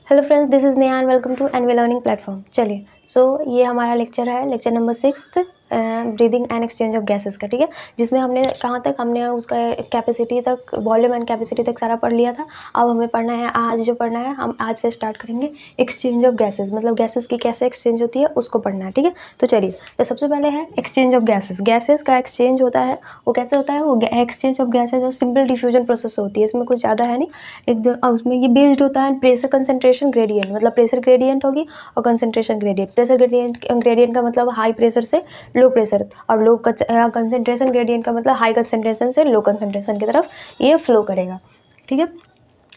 Hello friends, this is Neha and welcome to NV learning platform. चलिए, ये हमारा lecture है, lecture number 6 breathing and exchange of gases का। ठीक है, जिसमें हमने कहाँ तक हमने उसका कैपेसिटी तक, वॉल्यूम एंड कैपेसिटी तक सारा पढ़ लिया था। अब हमें पढ़ना है, आज जो पढ़ना है हम आज से स्टार्ट करेंगे एक्सचेंज ऑफ गैसेस, मतलब गैसेस की कैसे एक्सचेंज होती है उसको पढ़ना है। ठीक है, तो चलिए, तो सबसे पहले है एक्सचेंज ऑफ गैसेस। गैसेस का एक्सचेंज होता है, वो कैसे होता है? वो एक्सचेंज ऑफ गैसेस और सिंपल डिफ्यूजन प्रोसेस होती है, इसमें कुछ ज़्यादा है नहीं। उसमें ये बेस्ड होता है प्रेशर कंसंट्रेशन ग्रेडियंट, मतलब प्रेशर ग्रेडियंट होगी और कंसंट्रेशन ग्रेडियंट। प्रेशर ग्रेडियंट का मतलब हाई प्रेशर से लो प्रेशर, और लो कंसंट्रेशन ग्रेडियंट का मतलब हाई कंसंट्रेशन से लो कंसंट्रेशन की तरफ ये फ्लो करेगा। ठीक है,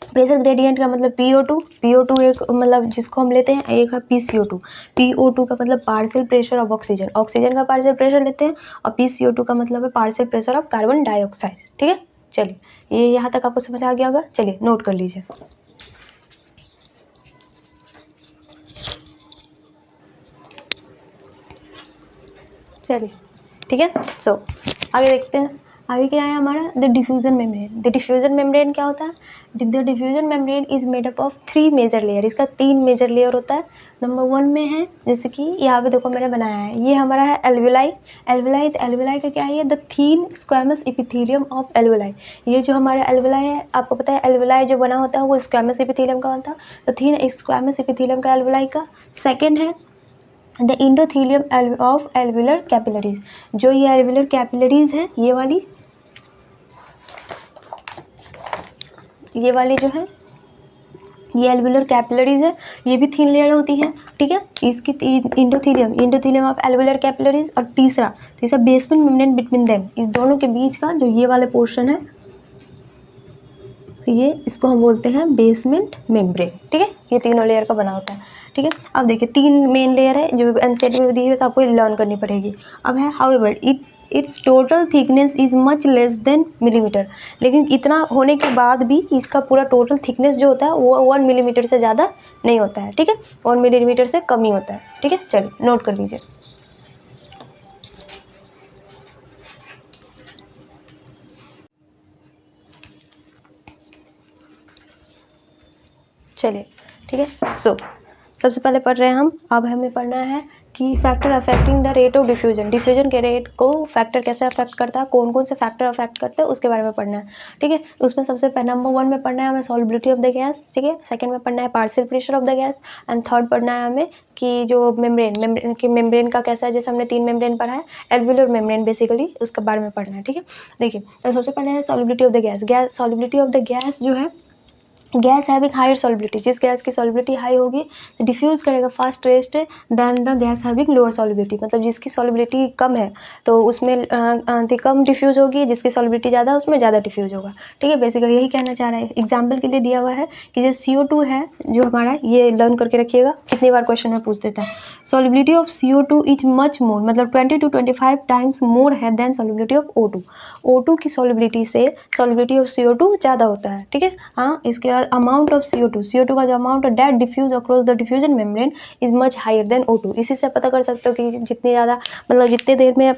प्रेशर ग्रेडियंट का मतलब PO2 एक मतलब जिसको हम लेते हैं, एक है PCO2 का मतलब पार्शियल प्रेशर ऑफ ऑक्सीजन का पार्शियल प्रेशर लेते हैं, और PCO2 का मतलब है partial pressure of carbon dioxide. ठीक है, चलिए, ये यहाँ तक आपको समझ आ गया होगा। चलिए नोट कर लीजिए। चलिए, ठीक है, आगे देखते हैं। आगे क्या है हमारा? The diffusion membrane. The diffusion membrane क्या होता है? The diffusion membrane is made up of 3 major layer. इसका 3 मेजर लेयर होता है। नंबर 1 में है, जैसे कि यहाँ पे देखो मैंने बनाया है, ये हमारा है एल्वेलाई। एल्वेलाई का क्या है? ये the thin squamous epithelium of alveoli. ये जो हमारा एल्वेलाई है, आपको पता है एल्वेलाई जो बना होता है वो स्क्वैमस एपिथेलियम का होता है, तो थीन स्क्वैमस एपिथेलियम का एल्वेलाई का। सेकेंड है the endothelium of alveolar capillaries. जो ये एल्विलर कैपिलरीज है, ये वाली जो है, ये एल्विलर कैपिलरीज है, ये भी थीन लेयर होती है। ठीक है, इसकी इंडोथीलियम ऑफ एल्विलर कैपिलरीज। और तीसरा बेसमेंट मेम्ब्रेन बिटवीन देम, इस दोनों के बीच का जो ये वाला पोर्शन है, ये इसको हम बोलते हैं बेसमेंट मेम्ब्रेन। ठीक है, ये तीनों लेयर का बना होता है। ठीक है, अब देखिए 3 मेन लेयर है जो एनसीईआरटी में दी हुई है, तो आपको लर्न करनी पड़ेगी। अब है however it's total thickness is much less than millimetre. लेकिन इतना होने के बाद भी इसका पूरा टोटल थिकनेस जो होता है वो 1 मिलीमीटर से ज़्यादा नहीं होता है। ठीक है, 1 मिलीमीटर से कम ही होता है। ठीक है, चलिए नोट कर लीजिए। चलिए, ठीक है, सबसे पहले पढ़ रहे हैं हम। अब हमें पढ़ना है कि factor affecting the rate of diffusion. Diffusion के रेट को फैक्टर कैसे अफेक्ट करता है, कौन कौन से फैक्टर अफेक्ट करते हैं, उसके बारे में पढ़ना है। ठीक है, उसमें सबसे पहले नंबर 1 में पढ़ना है हमें सॉल्युबिलिटी ऑफ द गैस। ठीक है, सेकंड में पढ़ना है partial pressure of the gas, and third पढ़ना है हमें कि जो मेम्ब्रेन का कैसा है, जैसे हमने 3 मेम्ब्रेन पढ़ा है, एल्विलर मेम्ब्रेन बेसिकली, उसके बारे में पढ़ना है। ठीक है, देखिए, तो सबसे पहले है solubility of the gas. Solubility of the gas जो है, गैस हैविंग हायर सॉल्युबिलिटी, जिस गैस की सॉल्युबिलिटी हाई होगी तो डिफ्यूज़ करेगा faster than the gas having lower solubility. मतलब जिसकी सॉल्युबिलिटी कम है तो उसमें कम डिफ्यूज़ होगी, जिसकी सॉल्युबिलिटी ज़्यादा है उसमें ज़्यादा डिफ्यूज़ होगा। ठीक है, बेसिकली यही कहना चाह रहा है। एग्जाम्पल के लिए दिया हुआ है कि जैसे CO2 है जो हमारा, ये लर्न करके रखिएगा, कितनी बार क्वेश्चन में पूछ देता है। Solubility of CO2 is much more, मतलब 20 to 25 टाइम्स मोर है then solubility of O2। O2 की सॉल्युबिलिटी से सॉल्युबिलिटी ऑफ CO2 ज़्यादा होता है। ठीक है, हाँ, इसके बाद अमाउंट ऑफ CO2 का जो अमाउंट है that diffuse across the diffusion membrane is much higher than O2। इसी से पता कर सकते हो कि जितनी ज़्यादा, मतलब जितने देर में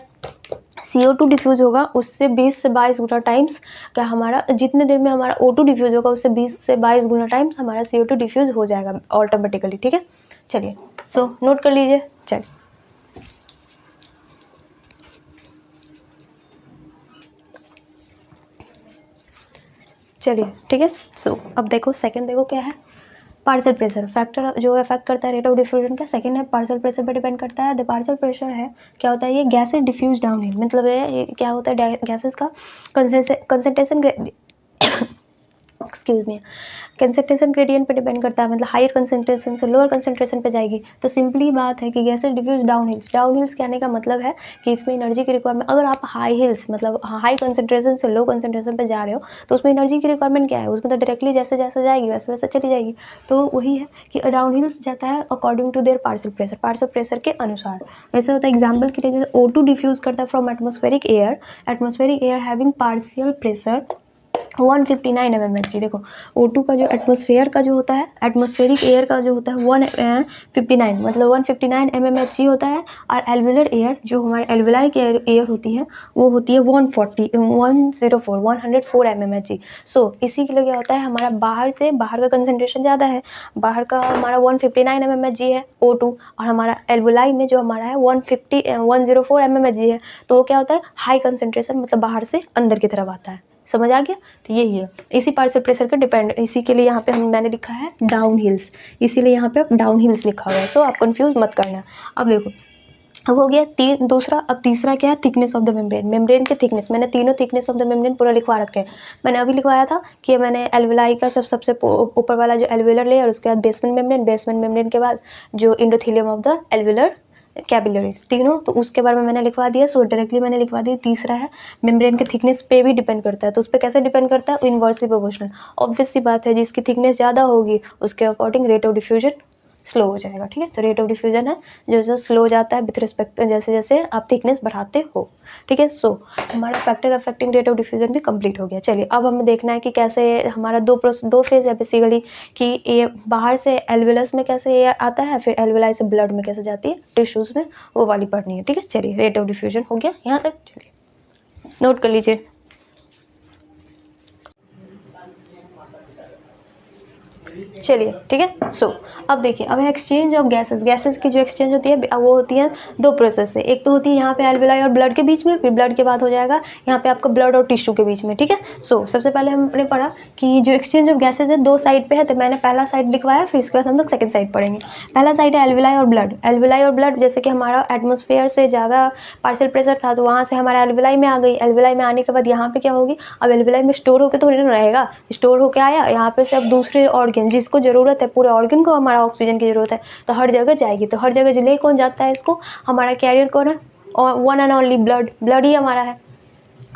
CO2 डिफ्यूज होगा उससे 20 से 22 गुना टाइम्स क्या हमारा, जितने देर में हमारा O2 डिफ्यूज होगा उससे 20 से 22 गुना टाइम्स हमारा CO2 डिफ्यूज हो जाएगा ऑटोमेटिकली। ठीक है, चलिए, नोट कर लीजिए। चलिए, ठीक है, अब देखो सेकंड, देखो क्या है, पार्शियल प्रेशर। फैक्टर जो अफेक्ट करता है रेट ऑफ डिफ्यूजन का, सेकंड है पार्शियल प्रेशर पर डिपेंड करता है। द पार्शियल प्रेशर है, क्या होता है, ये गैसेज डिफ्यूज डाउन हिल, मतलब ये क्या होता है, गैसेस का concentration excuse me, concentration gradient पे डिपेंड करता है, मतलब हायर कंसंट्रेशन से लोअर कंसंट्रेशन पे जाएगी। तो सिंपली बात है कि गैसेज डिफ्यूज डाउन हिल्स कहने का मतलब है कि इसमें एनर्जी की रिक्वायरमेंट, अगर आप हाई हिल्स मतलब हाई कंसंट्रेशन से लो कंसंट्रेशन पे जा रहे हो तो उसमें एनर्जी की रिक्वायरमेंट क्या है, उसमें तो डायरेक्टली जैसे जैसे जाएगी वैसे वैसे चली जाएगी। तो वही है कि डाउन हिल्स जाता है according to their partial pressure के अनुसार। वैसे होता है, एग्जाम्पल के लिए जैसे O2 डिफ्यूज करता है from atmospheric air having partial pressure 159 mmHg। देखो O2 का जो एटमॉस्फेयर का जो होता है, एटमॉस्फेरिक एयर का जो होता है 159 मतलब 159 mmHg होता है, और एल्वुलर एयर जो हमारे एल्वुलाई की एयर होती है वो होती है 104 mmHg। सो इसी के लिए क्या होता है, हमारा बाहर का कंसनट्रेशन ज़्यादा है, बाहर का हमारा 159 mmHg है O2, और हमारा एल्वुलाई में जो हमारा है 104 mmHg है। तो वो क्या होता है, हाई कंसनट्रेशन, मतलब बाहर से अंदर की तरफ आता है। समझ आ गया? तो यही है, इसी पार्शियल प्रेशर के डिपेंड, इसी के लिए यहाँ पे मैंने लिखा है डाउन हिल्स, इसीलिए यहाँ पे डाउन हिल्स लिखा हुआ है। सो आप कंफ्यूज मत करना। अब देखो, अब हो गया दूसरा। अब तीसरा क्या है, thickness of the membrane. Membrane की थिकनेस, मैंने तीनों थिकनेस ऑफ द मेम्ब्रेन पूरा लिखवा रखे हैं। मैंने अभी लिखवाया था कि मैंने एल्वुलाई का सबसे ऊपर वाला जो एल्वुलर लेयर, उसके बाद बेसमेंट मेम्ब्रेन के बाद जो इंडोथेलियम ऑफ द एल्वुलर कैपिलरीज, तीनों, तो उसके बारे में मैंने लिखवा दिया। सो डायरेक्टली मैंने लिखवा दिया। तीसरा है मेम्ब्रेन के थिकनेस पे भी डिपेंड करता है। तो उस पर कैसे डिपेंड करता है, इनवर्सली प्रोपोर्शनल। ऑब्वियस सी बात है, जिसकी थिकनेस ज़्यादा होगी उसके according rate of diffusion slow हो जाएगा। ठीक है, तो रेट ऑफ डिफ्यूजन है जो स्लो हो जाता है विथ रिस्पेक्ट जैसे जैसे आप थिकनेस बढ़ाते हो। ठीक है, सो हमारा factor affecting rate of diffusion भी कंप्लीट हो गया। चलिए, अब हमें देखना है कि कैसे हमारा दो फेज है बेसिकली, कि ये बाहर से एल्वुलस में कैसे ये आता है, फिर एल्वुलाई से ब्लड में कैसे जाती है, टिश्यूज में, वो वाली पढ़नी है। ठीक है, चलिए, रेट ऑफ डिफ्यूजन हो गया यहाँ तक। चलिए नोट कर लीजिए। चलिए, ठीक है। सो अब देखिए, अब एक्सचेंज ऑफ गैसेस की जो एक्सचेंज होती है वो होती है दो प्रोसेस से। एक तो होती है यहाँ पे एल्वुलाई और ब्लड के बीच में, फिर ब्लड के बाद हो जाएगा यहाँ पे आपका ब्लड और टिश्यू के बीच में। ठीक है, सो सबसे पहले हमने पढ़ा कि जो एक्सचेंज ऑफ गैसेज है दो साइड पे है, तो मैंने पहला साइड लिखवाया, फिर इसके बाद हम लोग सेकंड साइड पढ़ेंगे। पहला साइड है एल्वुलाई और ब्लड। एल्वुलाई और ब्लड, जैसे कि हमारा एटमॉस्फेयर से ज़्यादा पार्शियल प्रेशर था, तो वहाँ से हमारा एल्वुलाई में आ गई। एल्वुलाई में आने के बाद यहाँ पे क्या होगी, अब एल्वुलाई में स्टोर होकर तो रहेगा, स्टोर होकर आया यहाँ पे से, अब दूसरे ऑर्गन जिसको ज़रूरत है, पूरे ऑर्गन को हमारा ऑक्सीजन की ज़रूरत है, तो हर जगह जाएगी। तो हर जगह ले कौन जाता है इसको, हमारा कैरियर कौन है, और वन एंड ओनली ब्लड ही हमारा है।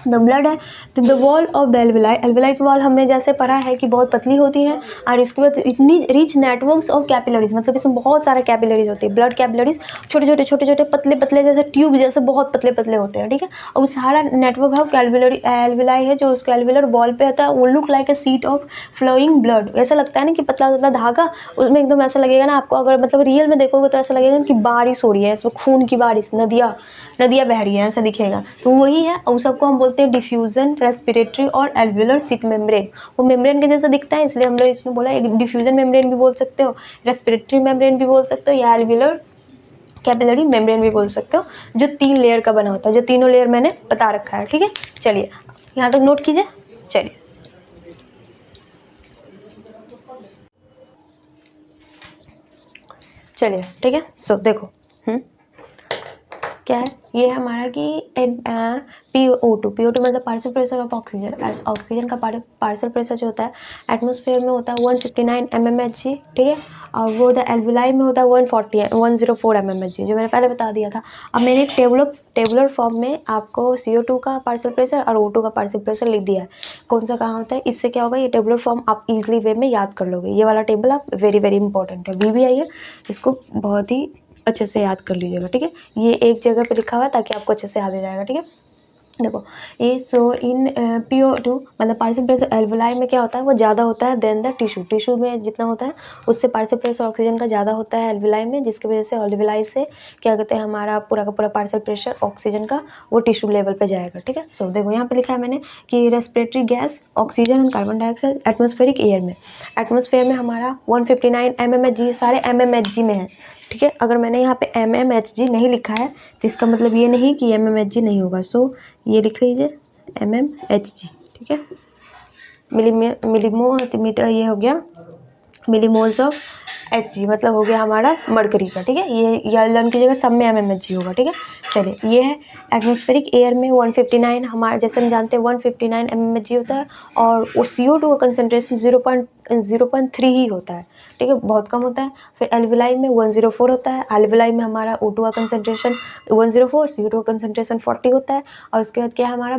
द ब्लड है तो the wall of the alveoli की वॉल हमने जैसे पढ़ा है कि बहुत पतली होती है, और इसके बाद इतनी रिच नेटवर्क्स ऑफ कैपिलरीज, मतलब इसमें बहुत सारे कैपिलरीज होती है, ब्लड कैपिलरीज, छोटे छोटे पतले जैसे ट्यूब जैसे बहुत पतले होते हैं। ठीक है, और सारा नेटवर्क है एल्वुलाई है जो उसके एल्वुलर वॉल पे होता है, वो look like a sheet of flowing blood. ऐसा लगता है ना कि पतला धागा, उसमें एकदम ऐसा लगेगा ना आपको, अगर मतलब रियल में देखोगे तो ऐसा लगेगा कि बारिश हो रही है, इसमें खून की बारिश, नदियाँ बह रही है, ऐसा दिखेगा। तो वही है, और सबको हम बोलते हैं डिफ्यूजन, रेस्पिरेटरी और एल्वुलर सिक मेम्ब्रेन। वो मेम्ब्रेन के जैसा दिखता है, इसलिए हम लोग इसमें बोला एक डिफ्यूजन मेम्ब्रेन भी बोल सकते हो, रेस्पिरेटरी मेम्ब्रेन भी बोल सकते हो, या एल्वुलर कैपिलरी मेम्ब्रेन भी बोल सकते हो, जो 3 लेयर का बना होता है, जो तीनों लेयर मैंने बता रखा है। ठीक है, चलिए यहाँ तक नोट कीजिए। चलिए, ठीक है। सो देखो, क्या है, ये है हमारा कि PO2 मतलब partial pressure of oxygen. Oxygen का पार्शियल प्रेशर जो होता है एटमॉस्फेयर में होता है 159 mmHg। ठीक है, और वो होता है एल्वुलाई में होता है 104 mmHg, जो मैंने पहले बता दिया था। अब मैंने एक टेबुलर फॉर्म में आपको CO2 का पार्शियल प्रेशर और O2 का पार्शियल प्रेशर लिख दिया है, कौन सा कहाँ होता है। इससे क्या होगा, ये टेबुलर फॉर्म आप इजीली वे में याद कर लोगे। ये वाला टेबल आप वेरी इंपॉर्टेंट है, VBI है, इसको बहुत ही अच्छे से याद कर लीजिएगा। ठीक है, ये एक जगह पे लिखा हुआ है ताकि आपको अच्छे से याद हो जाएगा। ठीक है, देखो ये, सो इन PO2 मतलब पार्शियल प्रेशर एल्वुलाई में क्या होता है, वो ज़्यादा होता है देन द टिश्यू में जितना होता है उससे पार्शियल प्रेशर ऑक्सीजन का ज़्यादा होता है एल्वुलाई में, जिसकी वजह से एल्वुलाई से क्या कहते हैं, हमारा पूरा का पूरा पार्शियल प्रेशर ऑक्सीजन का वो टिश्यू लेवल पे जाएगा। ठीक है, सो देखो यहाँ पे लिखा है मैंने कि respiratory gas, oxygen and carbon dioxide atmospheric air में हमारा 159 mmHg, सारे mmHg में है। ठीक है, अगर मैंने यहाँ पे mmHg नहीं लिखा है तो इसका मतलब ये नहीं कि mmHg नहीं होगा। सो ये लिख लीजिए mmHg। ठीक है, मिलीमीटर, ये हो गया मिलीमोल्स ऑफ Hg, मतलब हो गया हमारा मरकरी का। ठीक है, ये लर्न कीजिएगा, सब में mmHg होगा। ठीक है, चलिए, ये है एटमॉस्फेरिक एयर में 159, हमारे जैसे हम जानते हैं 159 mmHg होता है, और वो CO2 का कंसनट्रेशन 0.3 ही होता है। ठीक है, बहुत कम होता है। फिर एल्वुलाई में 104 होता है, एल्वुलाई में हमारा O2 का कंसनट्रेशन 104, CO2 का कंसनट्रेशन 40 होता है। और उसके बाद क्या है हमारा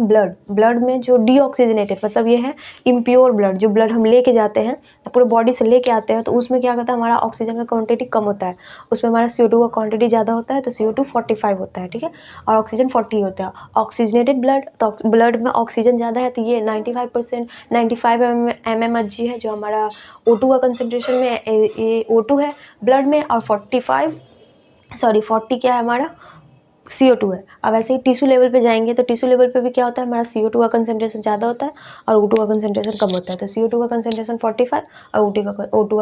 ब्लड में जो डीऑक्सीजनेटेड, मतलब ये है इम्प्योर ब्लड, जो ब्लड हम लेके जाते हैं पूरे बॉडी से लेके आते हैं, तो उसमें क्या करता है हमारा ऑक्सीजन का क्वांटिटी कम होता है, उसमें हमारा CO2 का क्वांटिटी ज़्यादा होता है, तो CO2 45 होता है, ठीक है, और ऑक्सीजन 40 होता है। ऑक्सीजनेटेड ब्लड, तो ब्लड में ऑक्सीजन ज़्यादा है, तो ये 95% 95 mmHg है जो हमारा O2 का कंसनट्रेशन में ये O2 है ब्लड में, और 40 क्या है हमारा CO2 है। अब ऐसे ही टिश्यू लेवल पे जाएंगे तो टिश्यू लेवल पे भी क्या होता है, हमारा CO2 का कंसंट्रेशन ज़्यादा होता है और O2 का कंसंट्रेशन कम होता है। तो CO2 का कंसंट्रेशन 45 और O2 का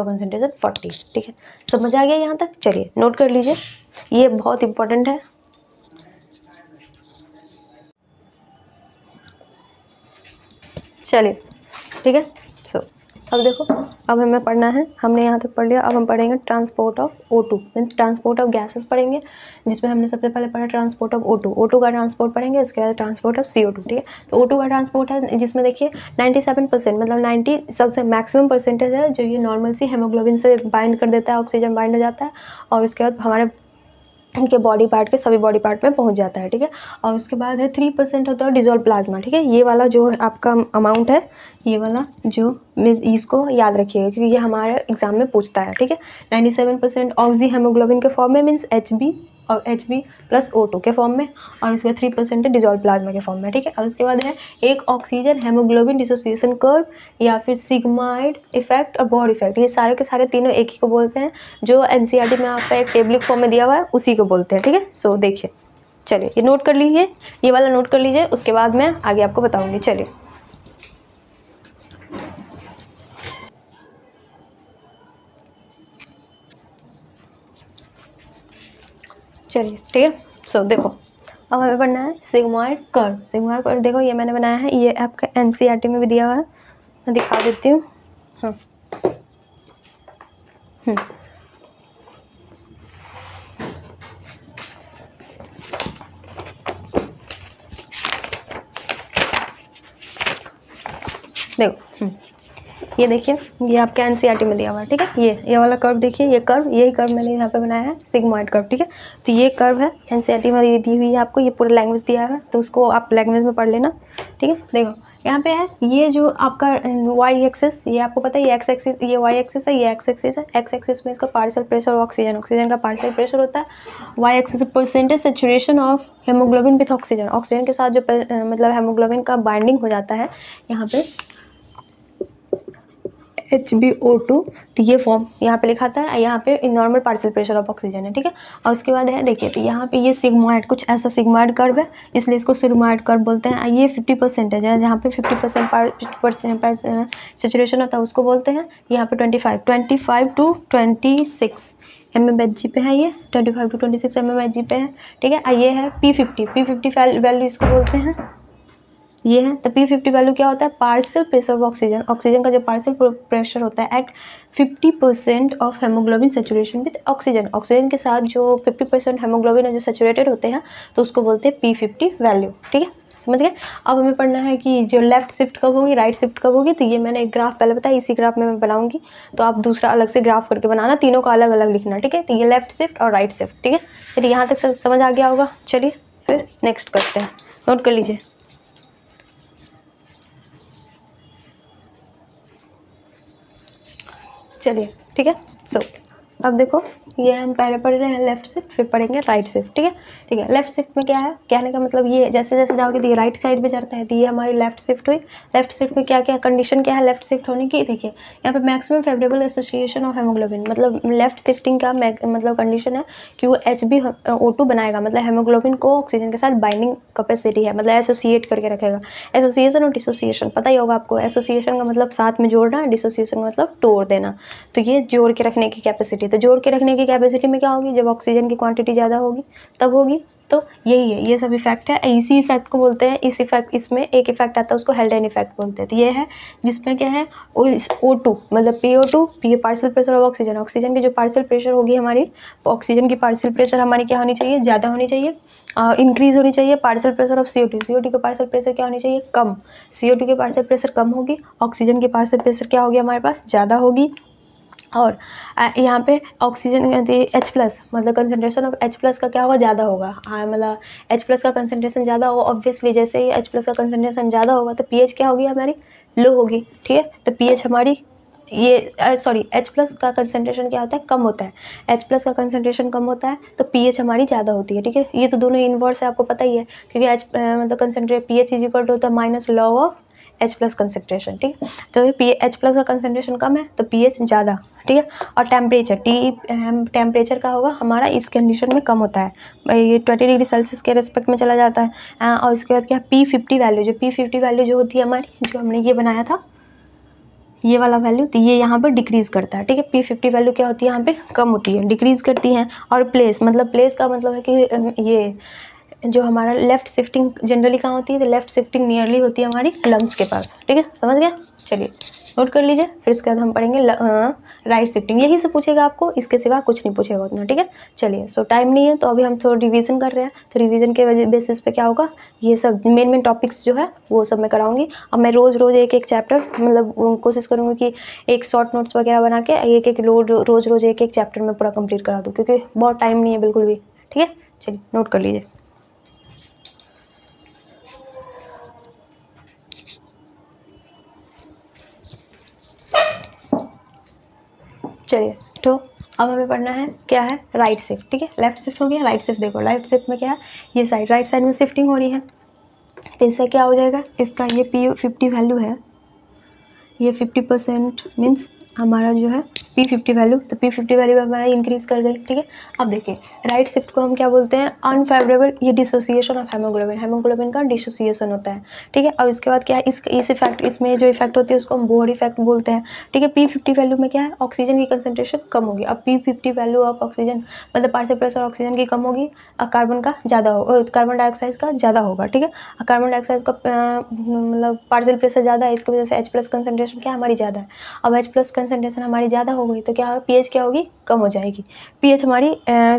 कंसंट्रेशन 40, ठीक है। समझ आ गया यहाँ तक? चलिए नोट कर लीजिए, ये बहुत इंपॉर्टेंट है। चलिए ठीक है। अब देखो, अब हमें पढ़ना है, हमने यहाँ तक पढ़ लिया, अब हम पढ़ेंगे transport of O2 means transport of gases पढ़ेंगे, जिसमें हमने सबसे पहले पढ़ा ट्रांसपोर्ट ऑफ O2 का ट्रांसपोर्ट पढ़ेंगे, उसके बाद ट्रांसपोर्ट ऑफ CO2, ठीक है। तो O2 का ट्रांसपोर्ट है जिसमें देखिए 97% मतलब 90 सबसे मैक्सिमम परसेंटेज है जो ये नॉर्मल सी हेमोग्लोबिन से बाइंड कर देता है, ऑक्सीजन बाइंड हो जाता है और उसके बाद हमारे उनके बॉडी पार्ट के सभी बॉडी पार्ट में पहुंच जाता है, ठीक है। और उसके बाद है 3% होता है डिजोल्व प्लाज्मा, ठीक है। ये वाला जो आपका अमाउंट है, ये वाला जो इसको याद रखिएगा क्योंकि ये हमारे एग्जाम में पूछता है, ठीक है। 97% ऑक्सी हेमोग्लोबिन के फॉर्म में मीन्स HB और HB प्लस O2 के फॉर्म में, और उसके 3% डिजोल्व प्लाज्मा के फॉर्म में, ठीक है। और उसके बाद है एक ऑक्सीजन हेमोग्लोबिन डिसोसिएशन कर्व या फिर सिग्माइड इफेक्ट और बॉड इफेक्ट, ये सारे के सारे तीनों एक ही को बोलते हैं, जो NCERT में आपका एक टेबलिक फॉर्म में दिया हुआ है उसी को बोलते हैं, ठीक है। सो देखिए, चलिए ये नोट कर लीजिए, ये वाला नोट कर लीजिए, उसके बाद मैं आगे आपको बताऊंगी। चलिए ठीक है। सो देखो, अब हमें पढ़ना है सिग्मॉइड कर्व। सिग्मॉइड कर्व देखो, ये मैंने बनाया है, ये आपका NCERT में भी दिया हुआ है, मैं दिखा देती हूँ। हाँ देखो, ये देखिए, ये आपके NCERT में दिया हुआ है, ठीक है। ये वाला कर्व देखिए, ये कर्व, यही कर्व मैंने यहाँ पे बनाया है, सिग्मॉइड कर्व, ठीक है। तो ये कर्व है, NCERT में दी हुई है आपको, ये पूरा लैंग्वेज दिया है, तो उसको आप लैंग्वेज में पढ़ लेना, ठीक है। देखो यहाँ पे है, ये जो आपका Y एक्सिस, ये आपको पता है, ये X एक्सिस, ये Y एक्सिस है, ये X एक्सिस है। X एक्सिस में इसका पार्शियल प्रेशर ऑक्सीजन का पार्शियल प्रेशर होता है। Y axis percentage saturation of haemoglobin with oxygen, oxygen के साथ जो मतलब हेमोग्लोबिन का बाइंडिंग हो जाता है यहाँ पे HbO2, तो ये फॉर्म यहाँ पे लिखा था, यहाँ पे normal partial pressure of oxygen है, ठीक है। और उसके बाद है देखिए, तो यहाँ पे ये सिग्मॉइड, कुछ ऐसा सिग्मॉइड कर्व है, इसलिए इसको सिग्मॉइड कर्व बोलते हैं। ये 50% है, जहाँ पे 50% सेचुरेशन होता है उसको बोलते हैं। यहाँ पे 25 to 26 mmHg पे है, ये 25 to 26 mmHg पे है, ठीक है। ये है P50 वैल्यू इसको बोलते हैं, ये है। तो P50 वैल्यू क्या होता है, partial pressure of oxygen, oxygen का जो पार्शियल प्रेशर होता है at 50% of haemoglobin saturation with oxygen, oxygen के साथ जो 50% हेमोग्लोबिन है जो सेचुरेटेड होते हैं, तो उसको बोलते हैं P50 वैल्यू, ठीक है। समझ गए। अब हमें पढ़ना है कि जो लेफ्ट शिफ्ट कब होगी, राइट शिफ्ट कब होगी। तो ये मैंने एक ग्राफ पहले बताया, इसी ग्राफ में मैं बनाऊंगी, तो आप दूसरा अलग से ग्राफ करके बनाना, तीनों का अलग अलग लिखना, ठीक है। तो ये लेफ्ट शिफ्ट और राइट शिफ्ट, ठीक है। चलिए यहाँ तक समझ आ गया होगा। चलिए फिर नेक्स्ट करते हैं, नोट कर लीजिए। चलिए ठीक है। अब देखो, ये हम पहले पढ़ रहे हैं लेफ्ट शिफ्ट, फिर पढ़ेंगे राइट शिफ्ट, ठीक है। लेफ्ट शिफ्ट में क्या है, कहने का मतलब ये जैसे जैसे जाओगे तो ये राइट साइड में जाता है, तो ये हमारी लेफ्ट शिफ्ट हुई। लेफ्ट शिफ्ट में क्या क्या कंडीशन क्या है लेफ्ट शिफ्ट होने की, देखिए यहाँ पे maximum favourable association of haemoglobin, मतलब लेफ्ट शिफ्टिंग का मतलब कंडीशन है कि वो HbO2 बनाएगा, मतलब हेमोग्लोबिन को ऑक्सीजन के साथ बाइंडिंग कैपेसिटी है, मतलब एसोसिएट करके रखेगा। एसोसिएशन और डिसोसिएशन पता ही होगा आपको, एसोसिएशन का मतलब साथ में जोड़ना, डिसोसिएशन का मतलब तोड़ देना। तो ये जोड़ के रखने की कैपेसिटी, तो जोड़ के रखने की कैपेसिटी में क्या होगी, जब ऑक्सीजन की क्वांटिटी ज़्यादा होगी तब होगी। तो यही है, ये सब इफेक्ट है, इसी इफेक्ट को बोलते हैं, इस इफेक्ट, इसमें एक इफेक्ट आता है उसको हेल्डेन इफेक्ट बोलते हैं। तो ये है जिसमें क्या है, O2 मतलब PO2, ये partial pressure of oxygen, oxygen की जो पार्शियल प्रेशर होगी हमारी, ऑक्सीजन की पार्शियल प्रेशर हमारी क्या होनी चाहिए, ज़्यादा होनी चाहिए, इंक्रीज होनी चाहिए। पार्शियल प्रेशर ऑफ CO2 की पार्शियल प्रेशर क्या होनी चाहिए, कम। CO2 की पार्शियल प्रेशर कम होगी, ऑक्सीजन की पार्शियल प्रेशर क्या होगी हमारे पास, ज़्यादा होगी। और यहाँ पे ऑक्सीजन H+ मतलब कंसनट्रेशन ऑफ H+ का क्या होगा, ज़्यादा होगा। हाँ मतलब H+ का कंसनट्रेशन ज़्यादा होगा, ऑब्वियसली जैसे ही H+ का कंसनट्रेशन ज़्यादा होगा तो pH क्या होगी हमारी, लो होगी, ठीक है। तो pH हमारी ये सॉरी H प्लस का कंसनट्रेशन क्या होता है, कम होता है। H प्लस का कंसनट्रेशन कम होता है तो pH हमारी ज़्यादा होती है, ठीक है। ये तो दोनों इनवर्स है, आपको पता ही है, क्योंकि H मतलब concentrate pH is equal to होता है minus log of H plus concentration, ठीक है। तो H प्लस का कंसनट्रेशन कम है तो pH ज़्यादा, ठीक है। और टेम्परेचर टेम्परेचर का होगा हमारा इस कंडीशन में कम होता है, ये 20 डिग्री सेल्सियस के रिस्पेक्ट में चला जाता है। और उसके बाद क्या P50 वैल्यू, जो P50 वैल्यू जो होती है हमारी, जो हमने ये बनाया था ये वाला वैल्यू, तो ये यहाँ पर डिक्रीज़ करता है, ठीक है। P50 वैल्यू क्या होती है यहाँ पे, कम होती है, डिक्रीज़ करती है। और प्लेस मतलब प्लेस का मतलब है कि ये जो हमारा लेफ़्ट शिफ्टिंग जनरली कहाँ होती है, तो लेफ़्ट शिफ्टिंग नियरली होती है हमारी लंग्स के पास, ठीक है, समझ गया। चलिए नोट कर लीजिए, फिर उसके बाद हम पढ़ेंगे राइट शिफ्टिंग। यही से पूछेगा आपको, इसके सिवा कुछ नहीं पूछेगा उतना, ठीक है। चलिए सो टाइम नहीं है तो अभी हम थोड़ा रिवीजन कर रहे हैं, तो रिवीजन के बेसिस पे क्या होगा, ये सब मेन टॉपिक्स जो है वो सब मैं कराऊंगी। अब मैं रोज़ एक चैप्टर मतलब कोशिश करूँगी कि एक शॉर्ट नोट्स वगैरह बना के एक रोज़ एक चैप्टर में पूरा कंप्लीट करा दूँ, क्योंकि बहुत टाइम नहीं है बिल्कुल भी, ठीक है। चलिए नोट कर लीजिए। चलिए तो अब हमें पढ़ना है क्या है, राइट शिफ्ट, ठीक है। लेफ्ट शिफ्ट हो गया, राइट शिफ्ट देखो, राइट शिफ्ट में क्या है, ये साइड राइट साइड में शिफ्टिंग हो रही है, तो इससे क्या हो जाएगा, इसका ये P50 वैल्यू है, ये 50% मीन्स हमारा जो है P50 वैल्यू, तो P50 वैल्यू हमारा इंक्रीज कर गई, ठीक है। अब देखिए राइट शिफ्ट को हम क्या बोलते हैं, अनफेवरेबल, ये डिसोसिएशन ऑफ हेमोग्लोबिन का डिसोसिएशन होता है, ठीक है। अब इसके बाद क्या है, इस इफेक्ट, इसमें जो इफेक्ट होती है उसको हम बोहर इफेक्ट बोलते हैं, ठीक है। P50 वैल्यू में क्या है, ऑक्सीजन की कंसनट्रेशन कम होगी। अब P50 वैल्यू ऑफ ऑक्सीजन मतलब पार्शियल प्रेशर ऑक्सीजन की कम होगी, कार्बन का ज़्यादा हो, कार्बन डाइऑक्साइड का ज़्यादा होगा, ठीक है। कार्बन डाइऑक्साइड का मतलब पार्शियल प्रेशर ज़्यादा है, इसकी वजह से H प्लस कंसनट्रेशन क्या हमारी ज़्यादा है। अब H प्लस कंसनट्रेशन हमारी ज़्यादा हो गई तो क्या होगा, pH क्या होगी, कम हो जाएगी, pH हमारी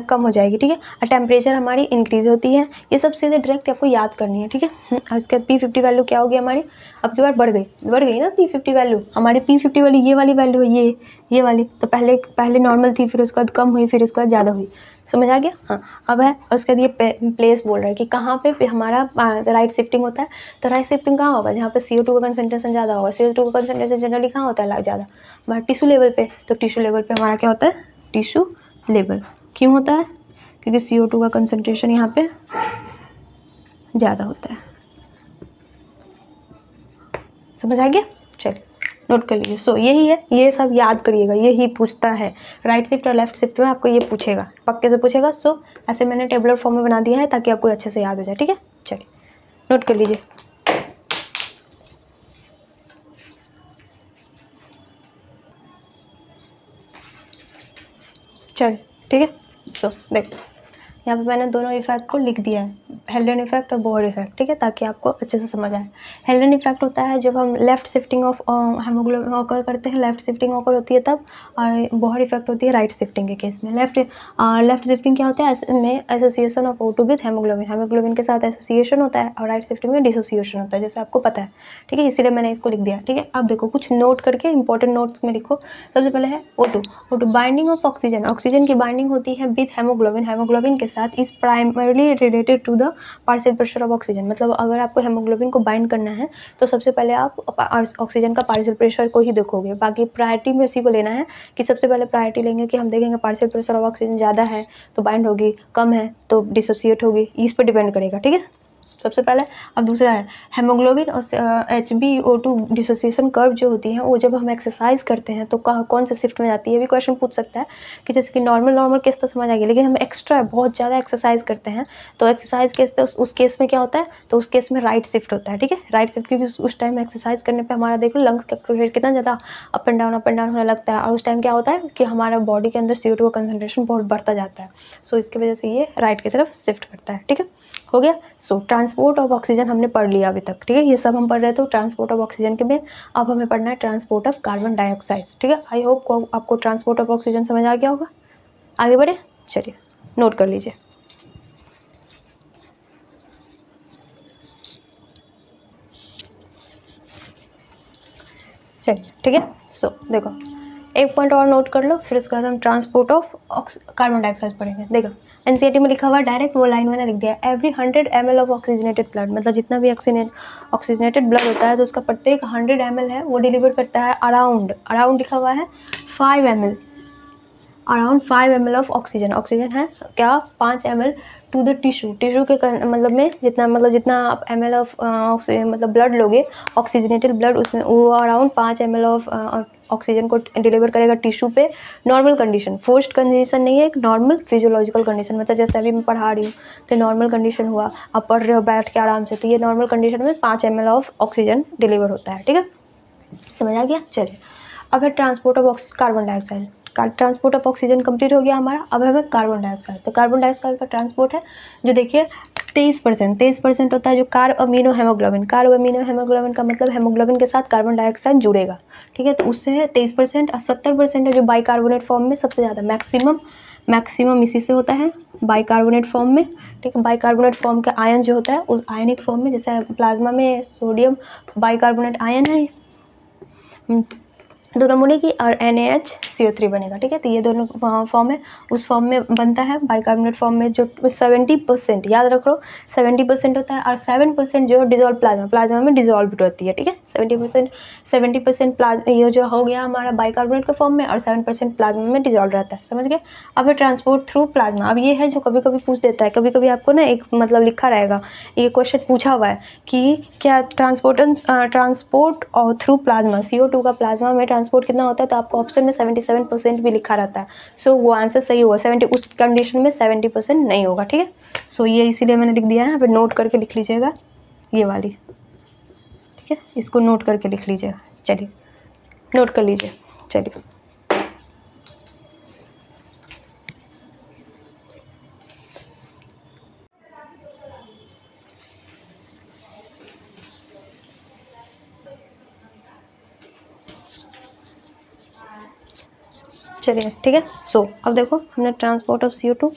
कम हो जाएगी, ठीक है। और टेम्परेचर हमारी इंक्रीज होती है, ये सब चीज़ें डायरेक्ट आपको याद करनी है, ठीक है। और उसके बाद P50 वैल्यू क्या होगी हमारी, अब की बार बढ़ गई ना P50 वैल्यू, हमारी P50 वाली ये वाली वैल्यू है, ये वाली, तो पहले नॉर्मल थी, फिर उसके बाद कम हुई, फिर उसके बाद ज़्यादा हुई, समझ आ गया। हाँ अब है उसके बाद ये प्लेस बोल रहा है कि कहाँ पे हमारा राइट शिफ्टिंग होता है, तो राइट शिफ्टिंग कहाँ होगा, जहाँ पे CO2 का कंसनट्रेशन ज़्यादा होगा। CO2 का कंसनट्रेशन जनरली कहाँ होता है ज़्यादा, हमारा टिश्यू लेवल पे, तो टिश्यू लेवल पे हमारा क्या होता है, टिश्यू लेवल क्यों होता है, क्योंकि CO2 का कंसनट्रेशन यहाँ पे ज़्यादा होता है, समझ आ गया। चलिए नोट कर लीजिए। सो यही है, ये सब याद करिएगा, यही पूछता है राइट शिफ्ट और लेफ्ट शिफ्ट में आपको ये पूछेगा, पक्के से पूछेगा। सो ऐसे मैंने टेबलर फॉर्म में बना दिया है ताकि आपको अच्छे से याद हो जाए, ठीक है। चलिए नोट कर लीजिए। चलिए ठीक है। सो देखो यहाँ पे मैंने दोनों इफेक्ट को लिख दिया है, हेल्डन इफेक्ट और बोहर इफेक्ट, ठीक है, ताकि आपको अच्छे से समझ आए। हेल्डन इफेक्ट होता है जब हम left shifting of haemoglobin occur करते हैं, लेफ्ट शिफ्टिंग ऑकर होती है तब, और बोहर इफेक्ट होती है राइट शिफ्टिंग के केस में। लेफ्ट शिफ्टिंग क्या होता है, इसमें association of O2 with haemoglobin के साथ एसोसिएशन होता है, और राइट शिफ्टिंग में डिसोसिएशन होता है, जैसे आपको पता है, ठीक है, इसीलिए मैंने इसको लिख दिया, ठीक है। अब देखो कुछ नोट करके इंपॉर्टेंट नोट्स में लिखो। सबसे पहले है O2 binding of oxygen, oxygen की बाइंडिंग होती है विद हेमोग्लोबिन के साथ, is primarily related to the partial pressure of oxygen. मतलब अगर आपको हेमोग्लोबिन को बाइंड करना है तो सबसे पहले आप ऑक्सीजन का पार्शियल प्रेशर को ही देखोगे, बाकी प्रायोरिटी में उसी को लेना है कि सबसे पहले प्रायोरिटी लेंगे कि हम देखेंगे पार्शियल प्रेशर ऑफ ऑक्सीजन ज़्यादा है तो बाइंड होगी, कम है तो डिसोसिएट होगी, इस पर डिपेंड करेगा, ठीक है, सबसे पहले। अब दूसरा है हेमोग्लोबिन और HbO2 डिसोसिएशन कर्व जो होती है वो जब हम एक्सरसाइज करते हैं तो कौन से शिफ्ट में जाती है, भी क्वेश्चन पूछ सकता है कि जैसे कि नॉर्मल केस तो समझ आ गया, लेकिन हम एक्स्ट्रा बहुत ज़्यादा एक्सरसाइज करते हैं तो एक्सरसाइज केस तो उस केस में क्या होता है, तो उस केस में राइट शिफ्ट होता है, ठीक है, राइट शिफ्ट, क्योंकि उस टाइम एक्सरसाइज करने पर हमारा देख लो लंग्स का प्रेशर कितना ज़्यादा अप एंड डाउन होने लगता है, और उस टाइम क्या होता है कि हमारा बॉडी के अंदर CO2 का कंसनट्रेशन बहुत बढ़ता जाता है। सो इसकी वजह से ये राइट की तरफ शिफ्ट करता है, ठीक है, हो गया। सो ट्रांसपोर्ट ऑफ ऑक्सीजन हमने पढ़ लिया अभी तक, ठीक है, ये सब हम पढ़ रहे थे ट्रांसपोर्ट ऑफ ऑक्सीजन के में। अब हमें पढ़ना है ट्रांसपोर्ट ऑफ कार्बन डाइऑक्साइड, ठीक है। आई होप आपको ट्रांसपोर्ट ऑफ ऑक्सीजन समझ आ गया होगा। आगे बढ़े, चलिए नोट कर लीजिए। चलिए ठीक है। सो देखो एक पॉइंट और नोट कर लो, फिर उसके बाद हम ट्रांसपोर्ट ऑफ कार्बन डाइऑक्साइड पढ़ेंगे। देखो एनसीईआरटी में लिखा हुआ डायरेक्ट वो लाइन मैंने लिख दिया, every 100 ml of oxygenated blood, मतलब जितना भी ऑक्सीजनेटेड ब्लड होता है तो उसका प्रत्येक 100 ml है वो डिलीवर करता है अराउंड लिखा हुआ है 5 ml, around 5 ml of oxygen है क्या 5 ml टू द टिश्यू के मतलब में जितना आप ml ऑफ मतलब ब्लड लोगे ऑक्सीजनेटेड ब्लड, उसमें वो अराउंड 5 ml ऑफ ऑक्सीजन को डिलीवर करेगा टिश्यू पे। नॉर्मल कंडीशन, फोर्स्ड कंडीशन नहीं है, एक नॉर्मल फिजियोलॉजिकल कंडीशन, मतलब जैसे अभी मैं पढ़ा रही हूँ तो नॉर्मल कंडीशन हुआ, आप पढ़ रहे हो बैठ के आराम से, तो ये नॉर्मल कंडीशन में 5 ml ऑफ ऑक्सीजन डिलीवर होता है। ठीक है, समझ आ गया। चलिए अब है transport of carbon dioxide. Transport of oxygen complete हो गया हमारा, अब हमें कार्बन डाइऑक्साइड। तो कार्बन डाइऑक्साइड का ट्रांसपोर्ट है जो देखिए 23% होता है जो कार्ब अमीनो हेमोग्लोबिन का मतलब हेमोग्लोबिन के साथ कार्बन डाइऑक्साइड जुड़ेगा। ठीक है, तो उससे है 23% और 70% है जो बाइकार्बोनेट फॉर्म में सबसे ज़्यादा मैक्सिमम इसी से होता है बाइकार्बोनेट फॉर्म में। ठीक है, बाइकार्बोनेट फॉर्म का आयन जो होता है उस आयनिक फॉर्म में, जैसे प्लाज्मा में सोडियम बाइकार्बोनेट आयन है, दोनों बनेगी और NaHCO3 बनेगा। ठीक है, तो ये दोनों फॉर्म है, उस फॉर्म में बनता है बाइकार्बोनेट फॉर्म में जो 70% याद रख लो 70% होता है, और 7% जो डिजोल्व प्लाज्मा में डिजोल्व होती है। ठीक है, 70% ये जो हो गया हमारा बाइकार्बोनेट के फॉर्म में, और 7% प्लाज्मा में डिजोल्व रहता है। समझ गए। अब है ट्रांसपोर्ट थ्रू प्लाज्मा। अब ये है जो कभी कभी पूछ देता है, कभी कभी आपको ना एक मतलब लिखा रहेगा, ये क्वेश्चन पूछा हुआ है कि क्या ट्रांसपोर्ट और थ्रू प्लाज्मा CO2 का प्लाज्मा में ट्रांसपोर्ट कितना होता है, तो आपको ऑप्शन में 77% भी लिखा रहता है। सो वो आंसर सही होगा, 70 उस कंडीशन में 70% नहीं होगा। ठीक है, सो ये इसीलिए मैंने लिख दिया है, फिर नोट करके लिख लीजिएगा ये वाली। ठीक है, इसको नोट करके लिख लीजिएगा। चलिए नोट कर लीजिए। चलिए चलिए ठीक है। सो अब देखो हमने ट्रांसपोर्ट ऑफ CO2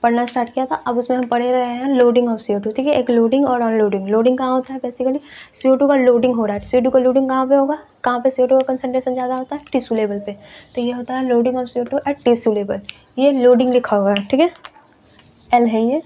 पढ़ना स्टार्ट किया था, अब उसमें हम पढ़े रहे हैं लोडिंग ऑफ CO2। ठीक है, एक लोडिंग और अनलोडिंग। लोडिंग कहाँ होता है, बेसिकली CO2 का लोडिंग हो रहा है, CO2 का लोडिंग कहाँ पे होगा, कहाँ पे CO2 का कंसंट्रेशन ज़्यादा होता है, टिश्यू लेवल पे, तो ये होता है loading of CO2 at tissue level. ये लोडिंग लिखा हुआ है। ठीक है, L है ये